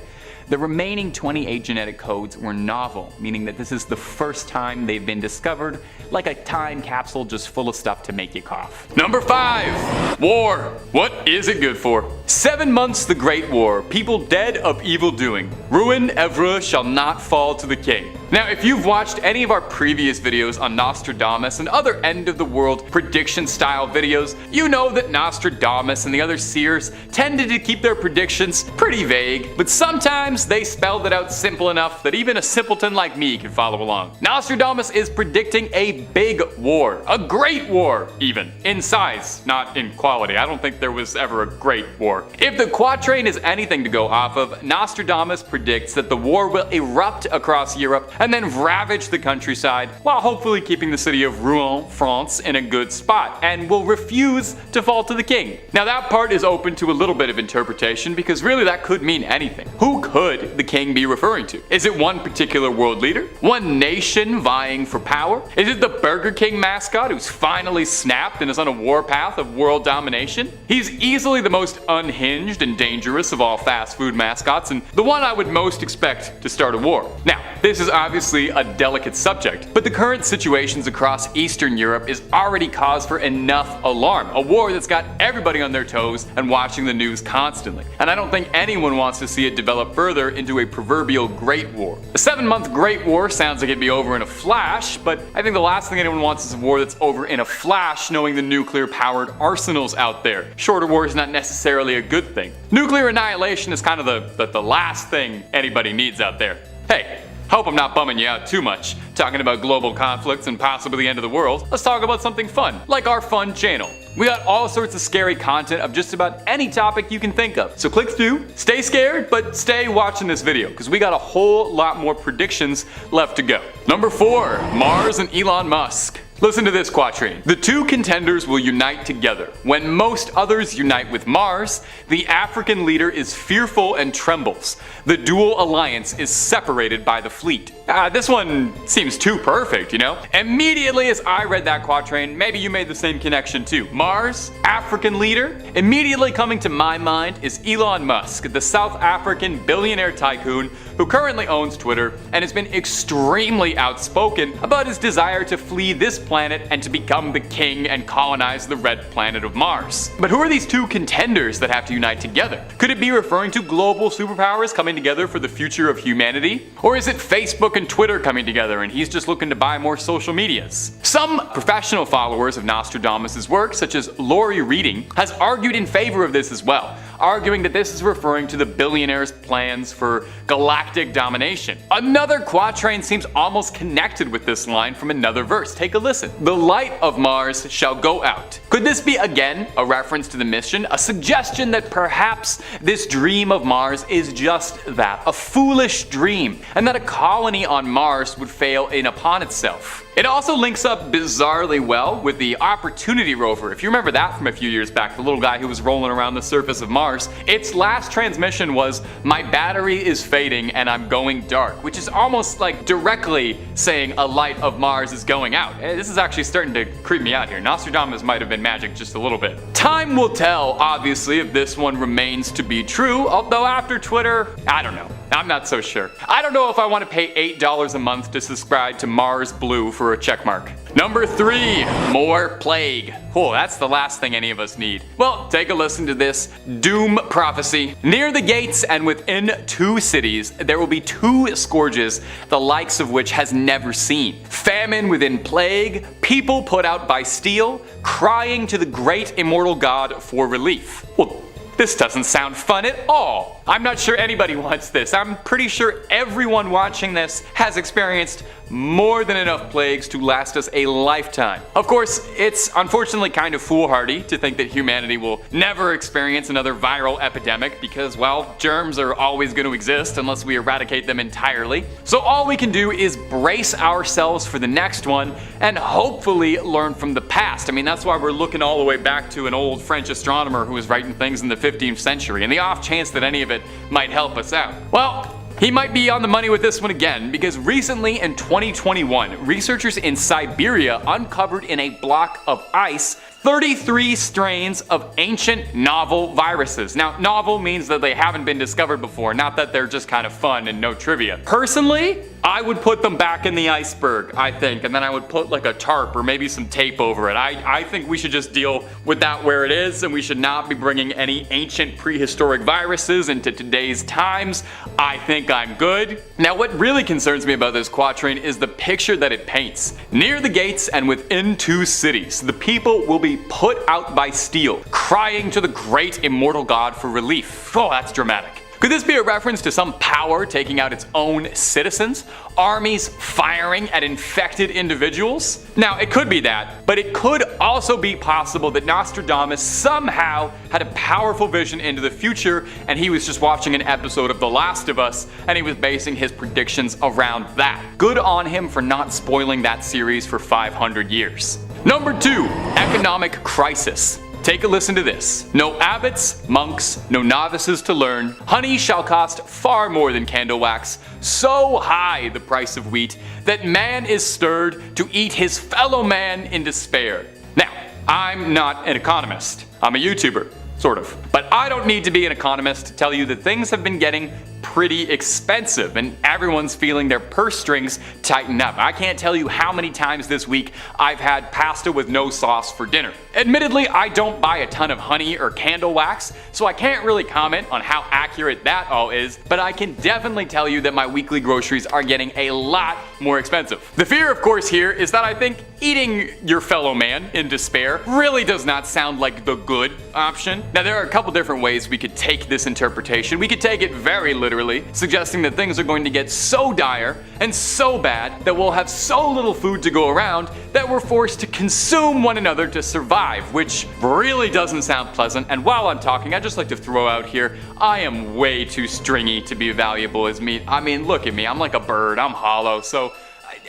[SPEAKER 2] the remaining 28 genetic codes were novel, meaning that this is the first time they've been discovered, like a time capsule just full of stuff to make you cough. Number 5. War. What is it good for? 7 months the Great War, people dead of evil doing. Ruin ever shall not fall to the king. Now, if you've watched any of our previous videos on Nostradamus and other end-of-the-world prediction-style videos, you know that Nostradamus and the other seers tended to keep their predictions pretty vague, but sometimes they spelled it out simple enough that even a simpleton like me can follow along. Nostradamus is predicting a big war, a great war even, in size, not in quality. I don't think there was ever a great war. If the quatrain is anything to go off of, Nostradamus predicts that the war will erupt across Europe and then ravage the countryside, while hopefully keeping the city of Rouen, France in a good spot, and will refuse to fall to the king. Now that part is open to a little bit of interpretation, because really that could mean anything. Who could the king be referring to? Is it one particular world leader? One nation vying for power? Is it the Burger King mascot who's finally snapped and is on a warpath of world domination? He's easily the most unhinged and dangerous of all fast food mascots, and the one I would most expect to start a war. Now, this is obviously a delicate subject, but the current situations across Eastern Europe is already cause for enough alarm. A war that's got everybody on their toes and watching the news constantly. And I don't think anyone wants to see it develop further into a proverbial Great War. A 7-month Great War sounds like it'd be over in a flash, but I think the last thing anyone wants is a war that's over in a flash, knowing the nuclear-powered arsenals out there. Shorter war is not necessarily a good thing. Nuclear annihilation is kind of the last thing anybody needs out there. Hey, hope I'm not bumming you out too much, talking about global conflicts and possibly the end of the world. Let's talk about something fun, like our fun channel. We got all sorts of scary content of just about any topic you can think of. So click through, stay scared, but stay watching this video, because we got a whole lot more predictions left to go. Number 4, Mars and Elon Musk. Listen to this quatrain. The two contenders will unite together. When most others unite with Mars, the African leader is fearful and trembles. The dual alliance is separated by the fleet. This one seems too perfect, you know? Immediately as I read that quatrain, maybe you made the same connection too. Mars, African leader? Immediately coming to my mind is Elon Musk, the South African billionaire tycoon who currently owns Twitter and has been extremely outspoken about his desire to flee this planet and to become the king and colonize the red planet of Mars. But who are these two contenders that have to unite together? Could it be referring to global superpowers coming together for the future of humanity? Or is it Facebook and Twitter coming together and he's just looking to buy more social medias? Some professional followers of Nostradamus' work, such as Lori Reading, has argued in favor of this as well, arguing that this is referring to the billionaire's plans for galactic domination. Another quatrain seems almost connected with this line from another verse. Take a listen. The light of Mars shall go out. Could this be again a reference to the mission? A suggestion that perhaps this dream of Mars is just that, a foolish dream, and that a colony on Mars would fail in upon itself. It also links up bizarrely well with the Opportunity rover. If you remember that from a few years back, the little guy who was rolling around the surface of Mars, its last transmission was, "My battery is fading and I'm going dark," which is almost like directly saying a light of Mars is going out. This is actually starting to creep me out here. Nostradamus might have been magic just a little bit. Time will tell, obviously, if this one remains to be true, although after Twitter, I don't know. I'm not so sure. I don't know if I want to pay $8 a month to subscribe to Mars Blue for a checkmark. Number 3, more plague. Oh, that's the last thing any of us need. Well, take a listen to this doom prophecy. Near the gates and within 2 cities, there will be 2 scourges, the likes of which has never seen. Famine within plague, people put out by steel, crying to the great immortal God for relief. Well, this doesn't sound fun at all. I'm not sure anybody wants this. I'm pretty sure everyone watching this has experienced more than enough plagues to last us a lifetime. Of course, it's unfortunately kind of foolhardy to think that humanity will never experience another viral epidemic because, well, germs are always going to exist unless we eradicate them entirely. So all we can do is brace ourselves for the next one and hopefully learn from the past. I mean, that's why we're looking all the way back to an old French astronomer who was writing things in the 15th century, and the off chance that any of it might help us out. Well, he might be on the money with this one again, because recently in 2021, researchers in Siberia uncovered in a block of ice 33 strains of ancient novel viruses. Now, novel means that they haven't been discovered before, not that they're just kind of fun and no trivia. Personally, I would put them back in the iceberg, I think, and then I would put like a tarp or maybe some tape over it. I think we should just deal with that where it is, and we should not be bringing any ancient prehistoric viruses into today's times. I think I'm good. Now, what really concerns me about this quatrain is the picture that it paints. Near the gates and within 2 cities, the people will be put out by steel, crying to the great immortal God for relief. Oh, that's dramatic. Could this be a reference to some power taking out its own citizens? Armies firing at infected individuals? Now, it could be that, but it could also be possible that Nostradamus somehow had a powerful vision into the future and he was just watching an episode of The Last of Us and he was basing his predictions around that. Good on him for not spoiling that series for 500 years. Number 2, economic crisis. Take a listen to this. No abbots, monks, no novices to learn. Honey shall cost far more than candle wax. So high the price of wheat that man is stirred to eat his fellow man in despair. Now, I'm not an economist. I'm a YouTuber, sort of. But I don't need to be an economist to tell you that things have been getting pretty expensive and everyone's feeling their purse strings tighten up. I can't tell you how many times this week I've had pasta with no sauce for dinner. Admittedly, I don't buy a ton of honey or candle wax, so I can't really comment on how accurate that all is, but I can definitely tell you that my weekly groceries are getting a lot more expensive. The fear, of course, here is that I think eating your fellow man in despair really does not sound like the good option. Now, there are a couple different ways we could take this interpretation. We could take it very literally, suggesting that things are going to get so dire and so bad that we'll have so little food to go around that we're forced to consume one another to survive, which really doesn't sound pleasant. And while I'm talking, I'd just like to throw out here, I am way too stringy to be valuable as meat. I mean, look at me, I'm like a bird, I'm hollow, so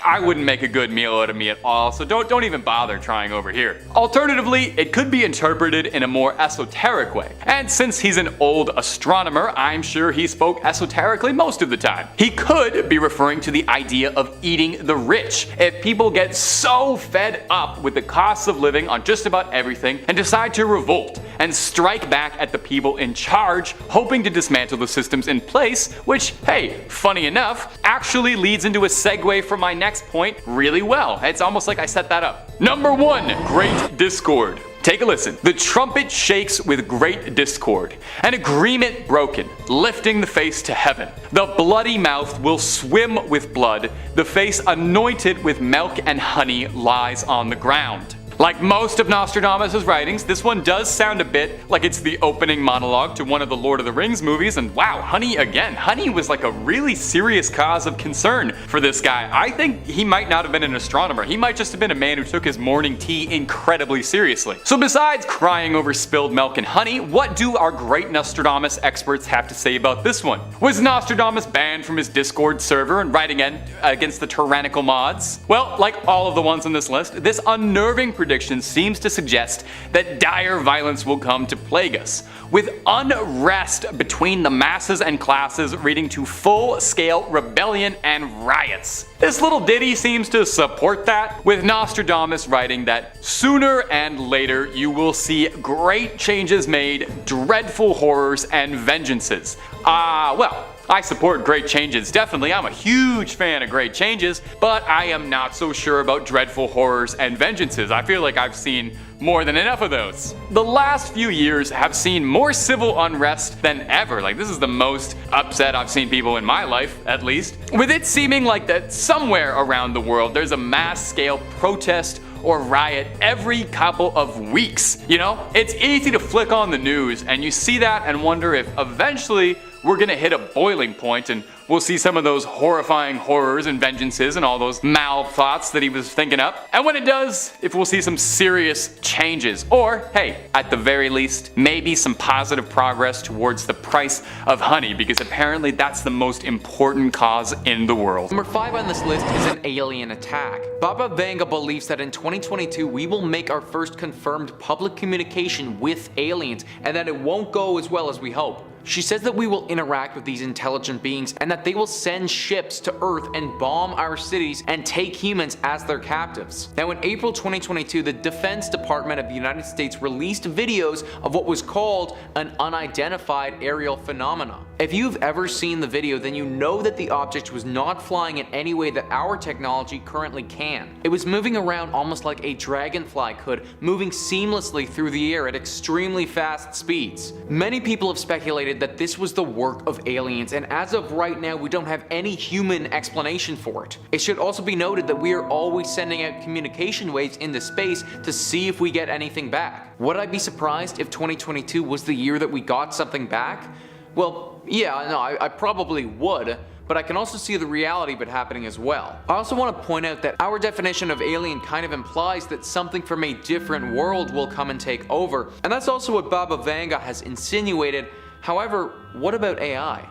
[SPEAKER 2] I wouldn't make a good meal out of me at all, so don't even bother trying over here. Alternatively, it could be interpreted in a more esoteric way. And since he's an old astronomer, I'm sure he spoke esoterically most of the time. He could be referring to the idea of eating the rich. If people get so fed up with the costs of living on just about everything and decide to revolt and strike back at the people in charge, hoping to dismantle the systems in place, which, hey, funny enough, actually leads into a segue for my next point really well. It's almost like I set that up. Number 1, great discord. Take a listen. The trumpet shakes with great discord, an agreement broken, lifting the face to heaven. The bloody mouth will swim with blood, the face anointed with milk and honey lies on the ground. Like most of Nostradamus' writings, this one does sound a bit like it's the opening monologue to one of the Lord of the Rings movies, and wow, honey again. Honey was like a really serious cause of concern for this guy. I think he might not have been an astronomer. He might just have been a man who took his morning tea incredibly seriously. So besides crying over spilled milk and honey, what do our great Nostradamus experts have to say about this one? Was Nostradamus banned from his Discord server and writing against the tyrannical mods? Well, like all of the ones on this list, this unnerving prediction seems to suggest that dire violence will come to plague us, with unrest between the masses and classes leading to full-scale rebellion and riots. This little ditty seems to support that, with Nostradamus writing that sooner and later you will see great changes made, dreadful horrors and vengeances. Well, I support great changes, definitely. I'm a huge fan of great changes, but I am not so sure about dreadful horrors and vengeances. I feel like I've seen more than enough of those. The last few years have seen more civil unrest than ever. Like, this is the most upset I've seen people in my life, at least. With it seeming like that somewhere around the world there's a mass scale protest or riot every couple of weeks. You know, it's easy to flick on the news and you see that and wonder if eventually we're gonna hit a boiling point and we'll see some of those horrifying horrors and vengeances and all those mal thoughts that he was thinking up. And when it does, if we'll see some serious changes, or hey, at the very least, maybe some positive progress towards the price of honey, because apparently that's the most important cause in the world.
[SPEAKER 4] Number 5 on this list is an alien attack. Baba Vanga believes that in 2022 we will make our first confirmed public communication with aliens, and that it won't go as well as we hope. She says that we will interact with these intelligent beings and that they will send ships to Earth and bomb our cities and take humans as their captives. Now in April 2022, the Defense Department of the United States released videos of what was called an unidentified aerial phenomena. If you've ever seen the video, then you know that the object was not flying in any way that our technology currently can. It was moving around almost like a dragonfly could, moving seamlessly through the air at extremely fast speeds. Many people have speculated that this was the work of aliens, and as of right now we don't have any human explanation for it. It should also be noted that we are always sending out communication waves into space to see if we get anything back. Would I be surprised if 2022 was the year that we got something back? Well, yeah, no, I probably would, but I can also see the reality of it happening as well. I also want to point out that our definition of alien kind of implies that something from a different world will come and take over, and that's also what Baba Vanga has insinuated. However, what about AI?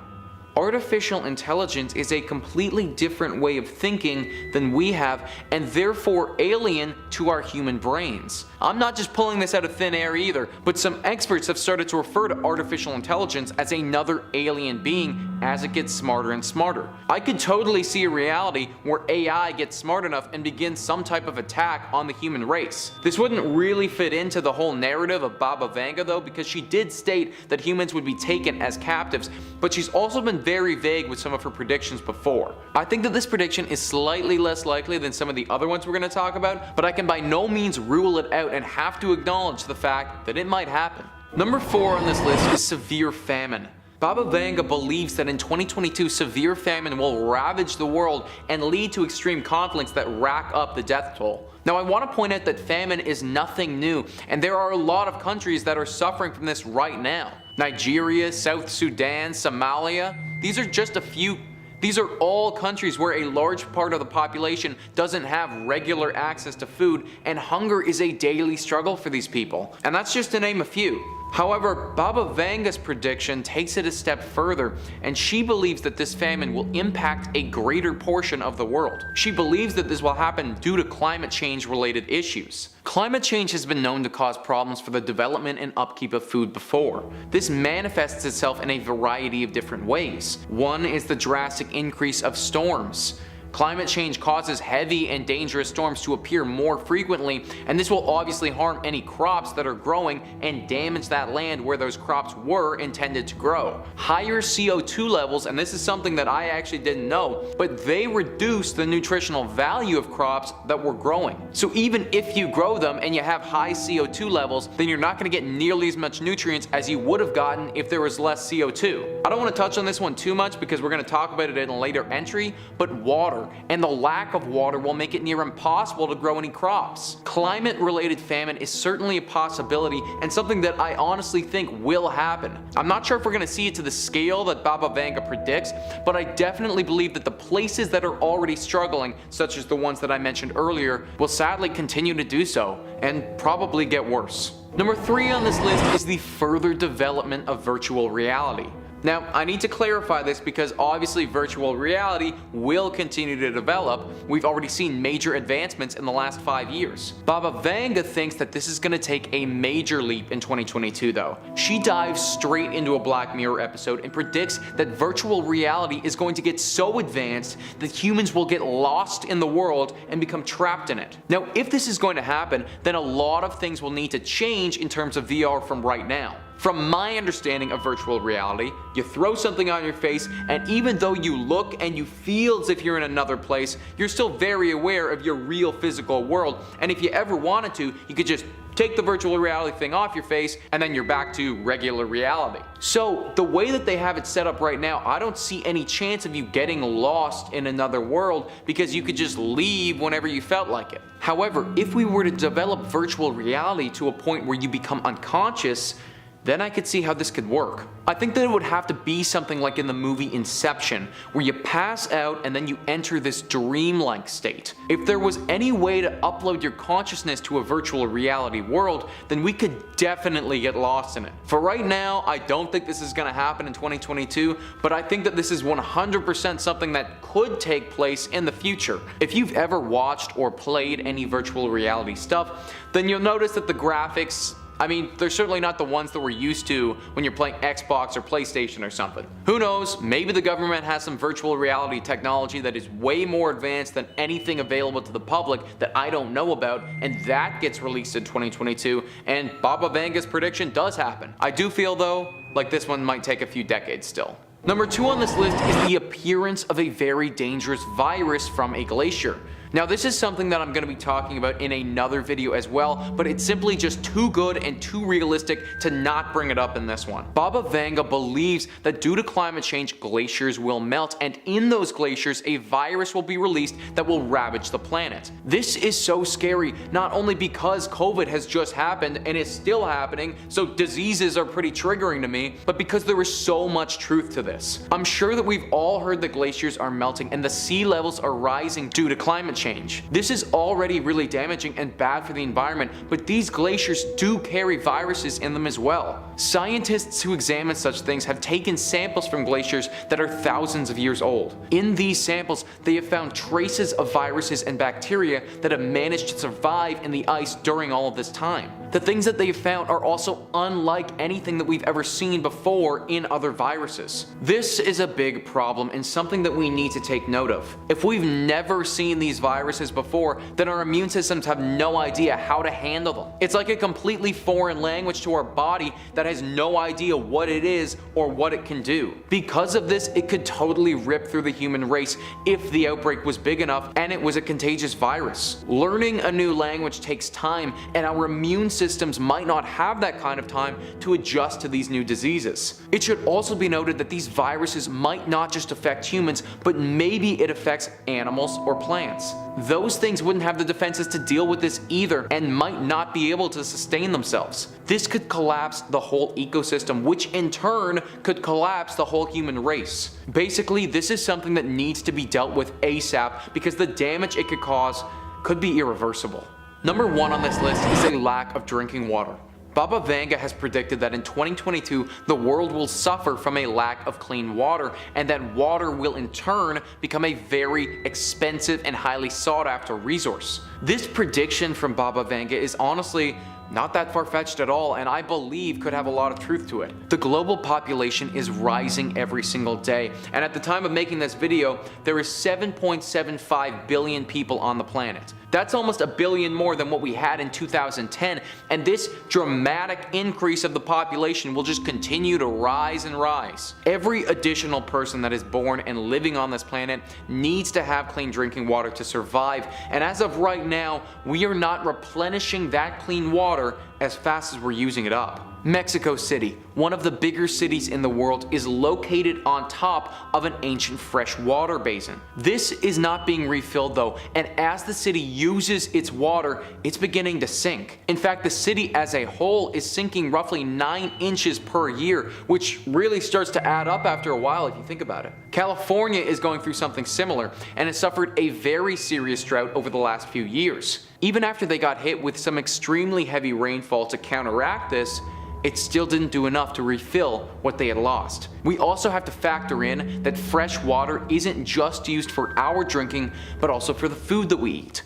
[SPEAKER 4] Artificial intelligence is a completely different way of thinking than we have, and therefore alien to our human brains. I'm not just pulling this out of thin air either, but some experts have started to refer to artificial intelligence as another alien being as it gets smarter and smarter. I could totally see a reality where AI gets smart enough and begins some type of attack on the human race. This wouldn't really fit into the whole narrative of Baba Vanga though, because she did state that humans would be taken as captives, but she's also been very vague with some of her predictions before. I think that this prediction is slightly less likely than some of the other ones we're going to talk about, but I can by no means rule it out and have to acknowledge the fact that it might happen. Number 4 on this list is severe famine. Baba Vanga believes that in 2022 severe famine will ravage the world and lead to extreme conflicts that rack up the death toll. Now I want to point out that famine is nothing new, and there are a lot of countries that are suffering from this right now. Nigeria, South Sudan, Somalia, these are just a few. These are all countries where a large part of the population doesn't have regular access to food, and hunger is a daily struggle for these people. And that's just to name a few. However, Baba Vanga's prediction takes it a step further, and she believes that this famine will impact a greater portion of the world. She believes that this will happen due to climate change related issues. Climate change has been known to cause problems for the development and upkeep of food before. This manifests itself in a variety of different ways. One is the drastic increase of storms. Climate change causes heavy and dangerous storms to appear more frequently, and this will obviously harm any crops that are growing and damage that land where those crops were intended to grow. Higher CO2 levels, and this is something that I actually didn't know, but they reduce the nutritional value of crops that were growing. So even if you grow them and you have high CO2 levels, then you're not going to get nearly as much nutrients as you would have gotten if there was less CO2. I don't want to touch on this one too much because we're going to talk about it in a later entry, but water and the lack of water will make it near impossible to grow any crops. Climate-related famine is certainly a possibility and something that I honestly think will happen. I'm not sure if we're going to see it to the scale that Baba Vanga predicts, but I definitely believe that the places that are already struggling, such as the ones that I mentioned earlier, will sadly continue to do so, and probably get worse. Number 3 on this list is the further development of virtual reality. Now, I need to clarify this because obviously virtual reality will continue to develop. We've already seen major advancements in the last 5 years. Baba Vanga thinks that this is going to take a major leap in 2022 though. She dives straight into a Black Mirror episode and predicts that virtual reality is going to get so advanced that humans will get lost in the world and become trapped in it. Now, if this is going to happen, then a lot of things will need to change in terms of VR from right now. From my understanding of virtual reality, you throw something on your face, and even though you look and you feel as if you're in another place, you're still very aware of your real physical world, and if you ever wanted to, you could just take the virtual reality thing off your face, and then you're back to regular reality. So the way that they have it set up right now, I don't see any chance of you getting lost in another world because you could just leave whenever you felt like it. However, if we were to develop virtual reality to a point where you become unconscious, then I could see how this could work. I think that it would have to be something like in the movie Inception, where you pass out and then you enter this dreamlike state. If there was any way to upload your consciousness to a virtual reality world, then we could definitely get lost in it. For right now, I don't think this is going to happen in 2022, but I think that this is 100% something that could take place in the future. If you've ever watched or played any virtual reality stuff, then you'll notice that the graphics, I mean, they're certainly not the ones that we're used to when you're playing Xbox or PlayStation or something. Who knows, maybe the government has some virtual reality technology that is way more advanced than anything available to the public that I don't know about, and that gets released in 2022, and Baba Vanga's prediction does happen. I do feel though, like this one might take a few decades still. Number 2 on this list is the appearance of a very dangerous virus from a glacier. Now, this is something that I'm going to be talking about in another video as well, but it's simply just too good and too realistic to not bring it up in this one. Baba Vanga believes that due to climate change, glaciers will melt, and in those glaciers, a virus will be released that will ravage the planet. This is so scary, not only because COVID has just happened and is still happening, so diseases are pretty triggering to me, but because there is so much truth to this. I'm sure that we've all heard that glaciers are melting and the sea levels are rising due to climate change. This is already really damaging and bad for the environment, but these glaciers do carry viruses in them as well. Scientists who examine such things have taken samples from glaciers that are thousands of years old. In these samples, they have found traces of viruses and bacteria that have managed to survive in the ice during all of this time. The things that they have found are also unlike anything that we've ever seen before in other viruses. This is a big problem and something that we need to take note of. If we've never seen these viruses before, then our immune systems have no idea how to handle them. It's like a completely foreign language to our body that has no idea what it is or what it can do. Because of this, it could totally rip through the human race if the outbreak was big enough and it was a contagious virus. Learning a new language takes time, and our immune systems might not have that kind of time to adjust to these new diseases. It should also be noted that these viruses might not just affect humans, but maybe it affects animals or plants. Those things wouldn't have the defenses to deal with this either and might not be able to sustain themselves. This could collapse the whole ecosystem, which in turn could collapse the whole human race. Basically, this is something that needs to be dealt with ASAP because the damage it could cause could be irreversible. Number 1 on this list is a lack of drinking water. Baba Vanga has predicted that in 2022 the world will suffer from a lack of clean water, and that water will in turn become a very expensive and highly sought after resource. This prediction from Baba Vanga is honestly not that far-fetched at all, and I believe could have a lot of truth to it. The global population is rising every single day, and at the time of making this video, there is 7.75 billion people on the planet. That's almost a billion more than what we had in 2010, and this dramatic increase of the population will just continue to rise and rise. Every additional person that is born and living on this planet needs to have clean drinking water to survive, and as of right now, we are not replenishing that clean water as fast as we're using it up. Mexico City, one of the bigger cities in the world, is located on top of an ancient freshwater basin. This is not being refilled though, and as the city uses its water, it's beginning to sink. In fact, the city as a whole is sinking roughly 9 inches per year, which really starts to add up after a while if you think about it. California is going through something similar, and has suffered a very serious drought over the last few years. Even after they got hit with some extremely heavy rainfall to counteract this, it still didn't do enough to refill what they had lost. We also have to factor in that fresh water isn't just used for our drinking, but also for the food that we eat.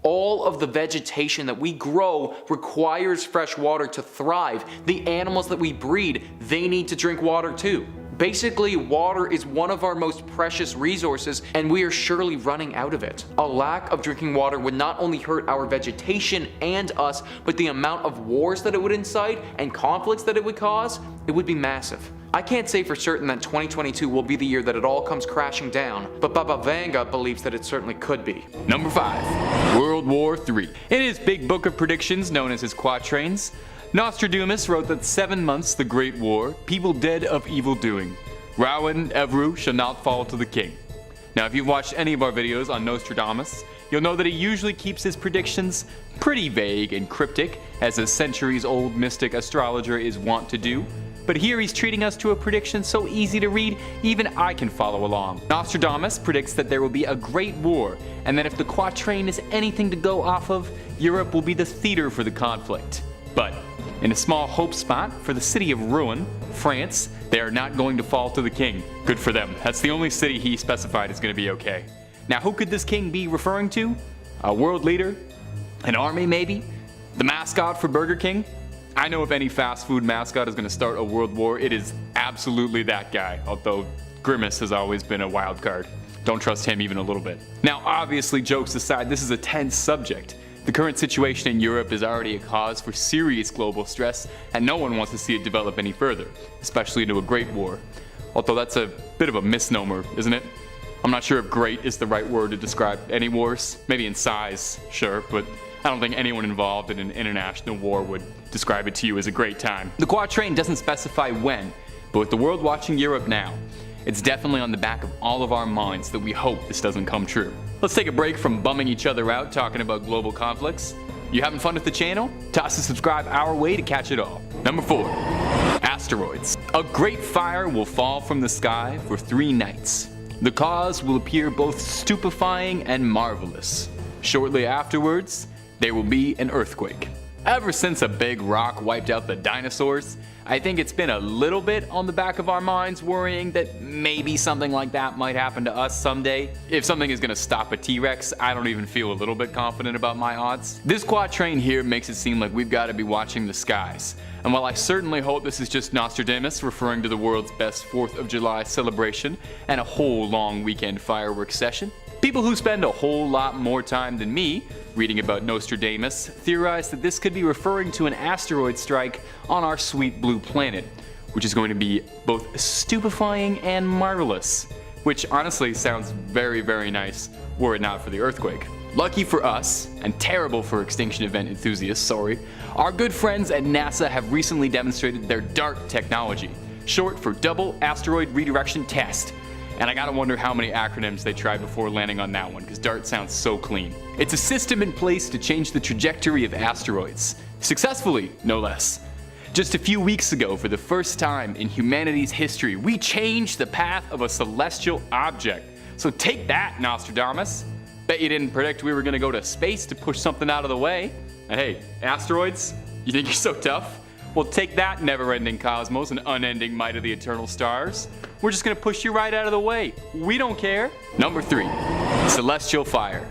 [SPEAKER 4] All of the vegetation that we grow requires fresh water to thrive. The animals that we breed, they need to drink water too. Basically, water is one of our most precious resources, and we are surely running out of it. A lack of drinking water would not only hurt our vegetation and us, but the amount of wars that it would incite and conflicts that it would cause, it would be massive. I can't say for certain that 2022 will be the year that it all comes crashing down, but Baba Vanga believes that it certainly could be.
[SPEAKER 2] Number 5. World War III. In his big book of predictions known as his quatrains, Nostradamus wrote that 7 months the Great War, people dead of evil doing. Rowan, Evru shall not fall to the king. Now if you've watched any of our videos on Nostradamus, you'll know that he usually keeps his predictions pretty vague and cryptic, as a centuries-old mystic astrologer is wont to do. But here he's treating us to a prediction so easy to read, even I can follow along. Nostradamus predicts that there will be a great war, and that if the quatrain is anything to go off of, Europe will be the theater for the conflict. But in a small hope spot for the city of Rouen, France, they are not going to fall to the king. Good for them. That's the only city he specified is going to be okay. Now who could this king be referring to? A world leader? An army maybe? The mascot for Burger King? I know if any fast food mascot is going to start a world war, it is absolutely that guy, although Grimace has always been a wild card. Don't trust him even a little bit. Now obviously, jokes aside, this is a tense subject. The current situation in Europe is already a cause for serious global stress, and no one wants to see it develop any further, especially into a great war. Although that's a bit of a misnomer, isn't it? I'm not sure if great is the right word to describe any wars. Maybe in size, sure, but I don't think anyone involved in an international war would describe it to you as a great time. The quatrain doesn't specify when, but with the world watching Europe now, it's definitely on the back of all of our minds that we hope this doesn't come true. Let's take a break from bumming each other out talking about global conflicts. You having fun with the channel? Toss a subscribe our way to catch it all. Number 4. Asteroids. A great fire will fall from the sky for 3 nights. The cause will appear both stupefying and marvelous. Shortly afterwards, there will be an earthquake. Ever since a big rock wiped out the dinosaurs, I think it's been a little bit on the back of our minds worrying that maybe something like that might happen to us someday. If something is going to stop a T-Rex, I don't even feel a little bit confident about my odds. This quatrain here makes it seem like we've got to be watching the skies. And while I certainly hope this is just Nostradamus referring to the world's best 4th of July celebration and a whole long weekend fireworks session, people who spend a whole lot more time than me reading about Nostradamus theorize that this could be referring to an asteroid strike on our sweet blue planet, which is going to be both stupefying and marvelous, which honestly sounds very, very nice were it not for the earthquake. Lucky for us, and terrible for extinction event enthusiasts, sorry, our good friends at NASA have recently demonstrated their DART technology, short for Double Asteroid Redirection Test. And I gotta wonder how many acronyms they tried before landing on that one, because DART sounds so clean. It's a system in place to change the trajectory of asteroids. Successfully, no less. Just a few weeks ago, for the first time in humanity's history, we changed the path of a celestial object. So take that, Nostradamus. Bet you didn't predict we were gonna go to space to push something out of the way. And hey, asteroids, you think you're so tough? Well, take that, never-ending cosmos and unending might of the eternal stars. We're just gonna push you right out of the way. We don't care. Number 3, celestial fire.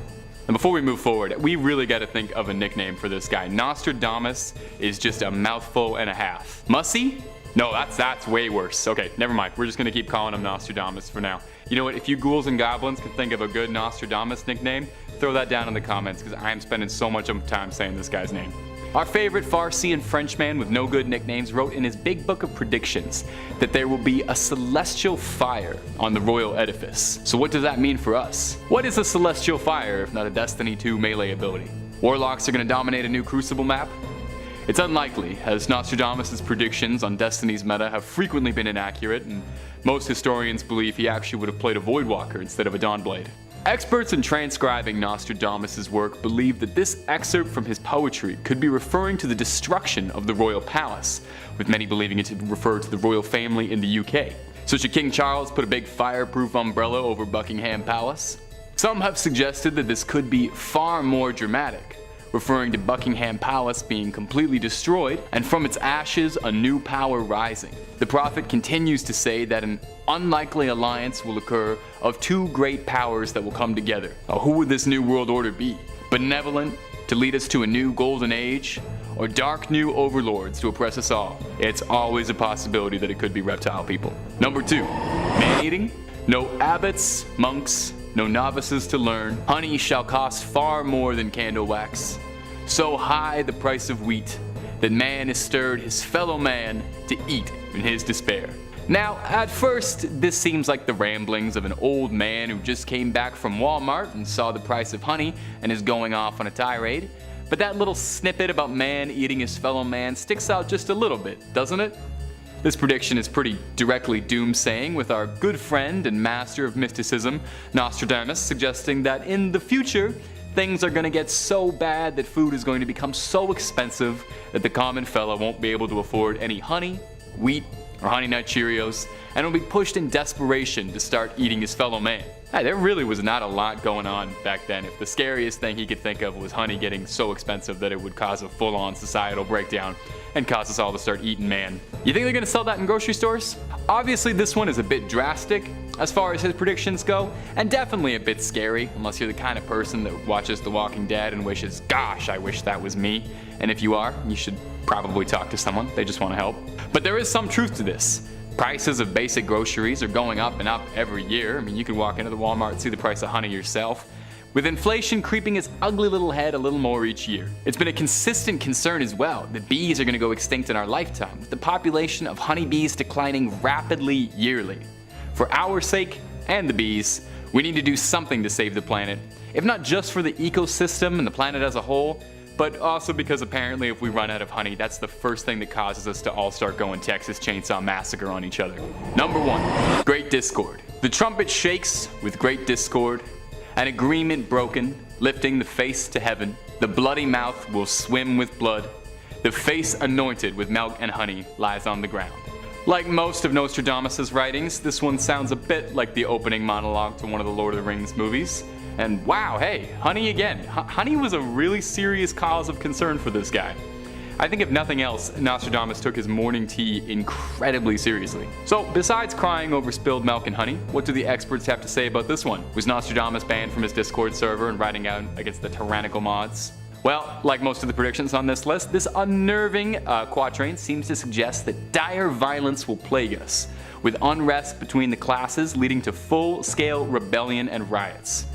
[SPEAKER 2] And before we move forward, we really gotta think of a nickname for this guy. Nostradamus is just a mouthful and a half. Mussy? No, that's way worse. Okay, never mind. We're just gonna keep calling him Nostradamus for now. You know what, if you ghouls and goblins can think of a good Nostradamus nickname, throw that down in the comments, because I am spending so much time saying this guy's name. Our favorite far-seeing Frenchman with no good nicknames wrote in his big book of predictions that there will be a celestial fire on the royal edifice. So what does that mean for us? What is a celestial fire if not a Destiny 2 melee ability? Warlocks are going to dominate a new Crucible map? It's unlikely, as Nostradamus' predictions on Destiny's meta have frequently been inaccurate, and most historians believe he actually would have played a Voidwalker instead of a Dawnblade. Experts in transcribing Nostradamus' work believe that this excerpt from his poetry could be referring to the destruction of the royal palace, with many believing it to refer to the royal family in the UK. So should King Charles put a big fireproof umbrella over Buckingham Palace? Some have suggested that this could be far more dramatic, referring to Buckingham Palace being completely destroyed and from its ashes a new power rising. The prophet continues to say that an unlikely alliance will occur of two great powers that will come together. Now, who would this new world order be? Benevolent, to lead us to a new golden age, or dark new overlords to oppress us all? It's always a possibility that it could be reptile people. Number 2, man-eating? No abbots, monks, no novices to learn. Honey shall cost far more than candle wax. So high the price of wheat, that man has stirred his fellow man to eat in his despair. Now, at first, this seems like the ramblings of an old man who just came back from Walmart and saw the price of honey and is going off on a tirade. But that little snippet about man eating his fellow man sticks out just a little bit, doesn't it? This prediction is pretty directly doomsaying, with our good friend and master of mysticism, Nostradamus, suggesting that in the future, things are going to get so bad that food is going to become so expensive that the common fella won't be able to afford any honey, wheat, or Honey Nut Cheerios, and will be pushed in desperation to start eating his fellow man. Hey, there really was not a lot going on back then if the scariest thing he could think of was honey getting so expensive that it would cause a full-on societal breakdown and cause us all to start eating man. You think they're gonna sell that in grocery stores? Obviously this one is a bit drastic as far as his predictions go, and definitely a bit scary unless you're the kind of person that watches The Walking Dead and wishes, gosh, I wish that was me. And if you are, you should probably talk to someone, they just want to help. But there is some truth to this. Prices of basic groceries are going up and up every year. I mean, you can walk into the Walmart and see the price of honey yourself, with inflation creeping its ugly little head a little more each year. It's been a consistent concern as well that bees are going to go extinct in our lifetime, with the population of honeybees declining rapidly yearly. For our sake, and the bees, we need to do something to save the planet, if not just for the ecosystem and the planet as a whole, but also because apparently if we run out of honey, that's the first thing that causes us to all start going Texas Chainsaw Massacre on each other. Number 1, Great Discord. The trumpet shakes with great discord, an agreement broken, lifting the face to heaven. The bloody mouth will swim with blood. The face anointed with milk and honey lies on the ground. Like most of Nostradamus' writings, this one sounds a bit like the opening monologue to one of the Lord of the Rings movies. And wow, hey, honey again. Honey was a really serious cause of concern for this guy. I think if nothing else, Nostradamus took his morning tea incredibly seriously. So besides crying over spilled milk and honey, what do the experts have to say about this one? Was Nostradamus banned from his Discord server and writing out against the tyrannical mods? Well, like most of the predictions on this list, this unnerving quatrain seems to suggest that dire violence will plague us, with unrest between the classes leading to full-scale rebellion and riots.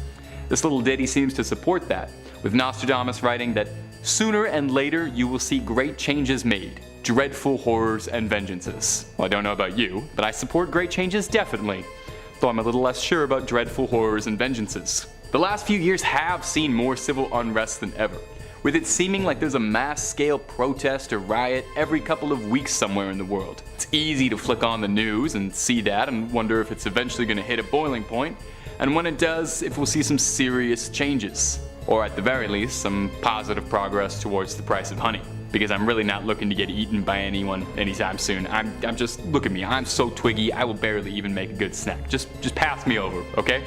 [SPEAKER 2] This little ditty seems to support that, with Nostradamus writing that sooner and later you will see great changes made, dreadful horrors and vengeances. Well, I don't know about you, but I support great changes definitely, though I'm a little less sure about dreadful horrors and vengeances. The last few years have seen more civil unrest than ever, with it seeming like there's a mass-scale protest or riot every couple of weeks somewhere in the world. It's easy to flick on the news and see that and wonder if it's eventually going to hit a boiling point, and when it does, if we'll see some serious changes, or at the very least, some positive progress towards the price of honey. Because I'm really not looking to get eaten by anyone anytime soon. I'm just, look at me, I'm so twiggy, I will barely even make a good snack. Just pass me over, okay?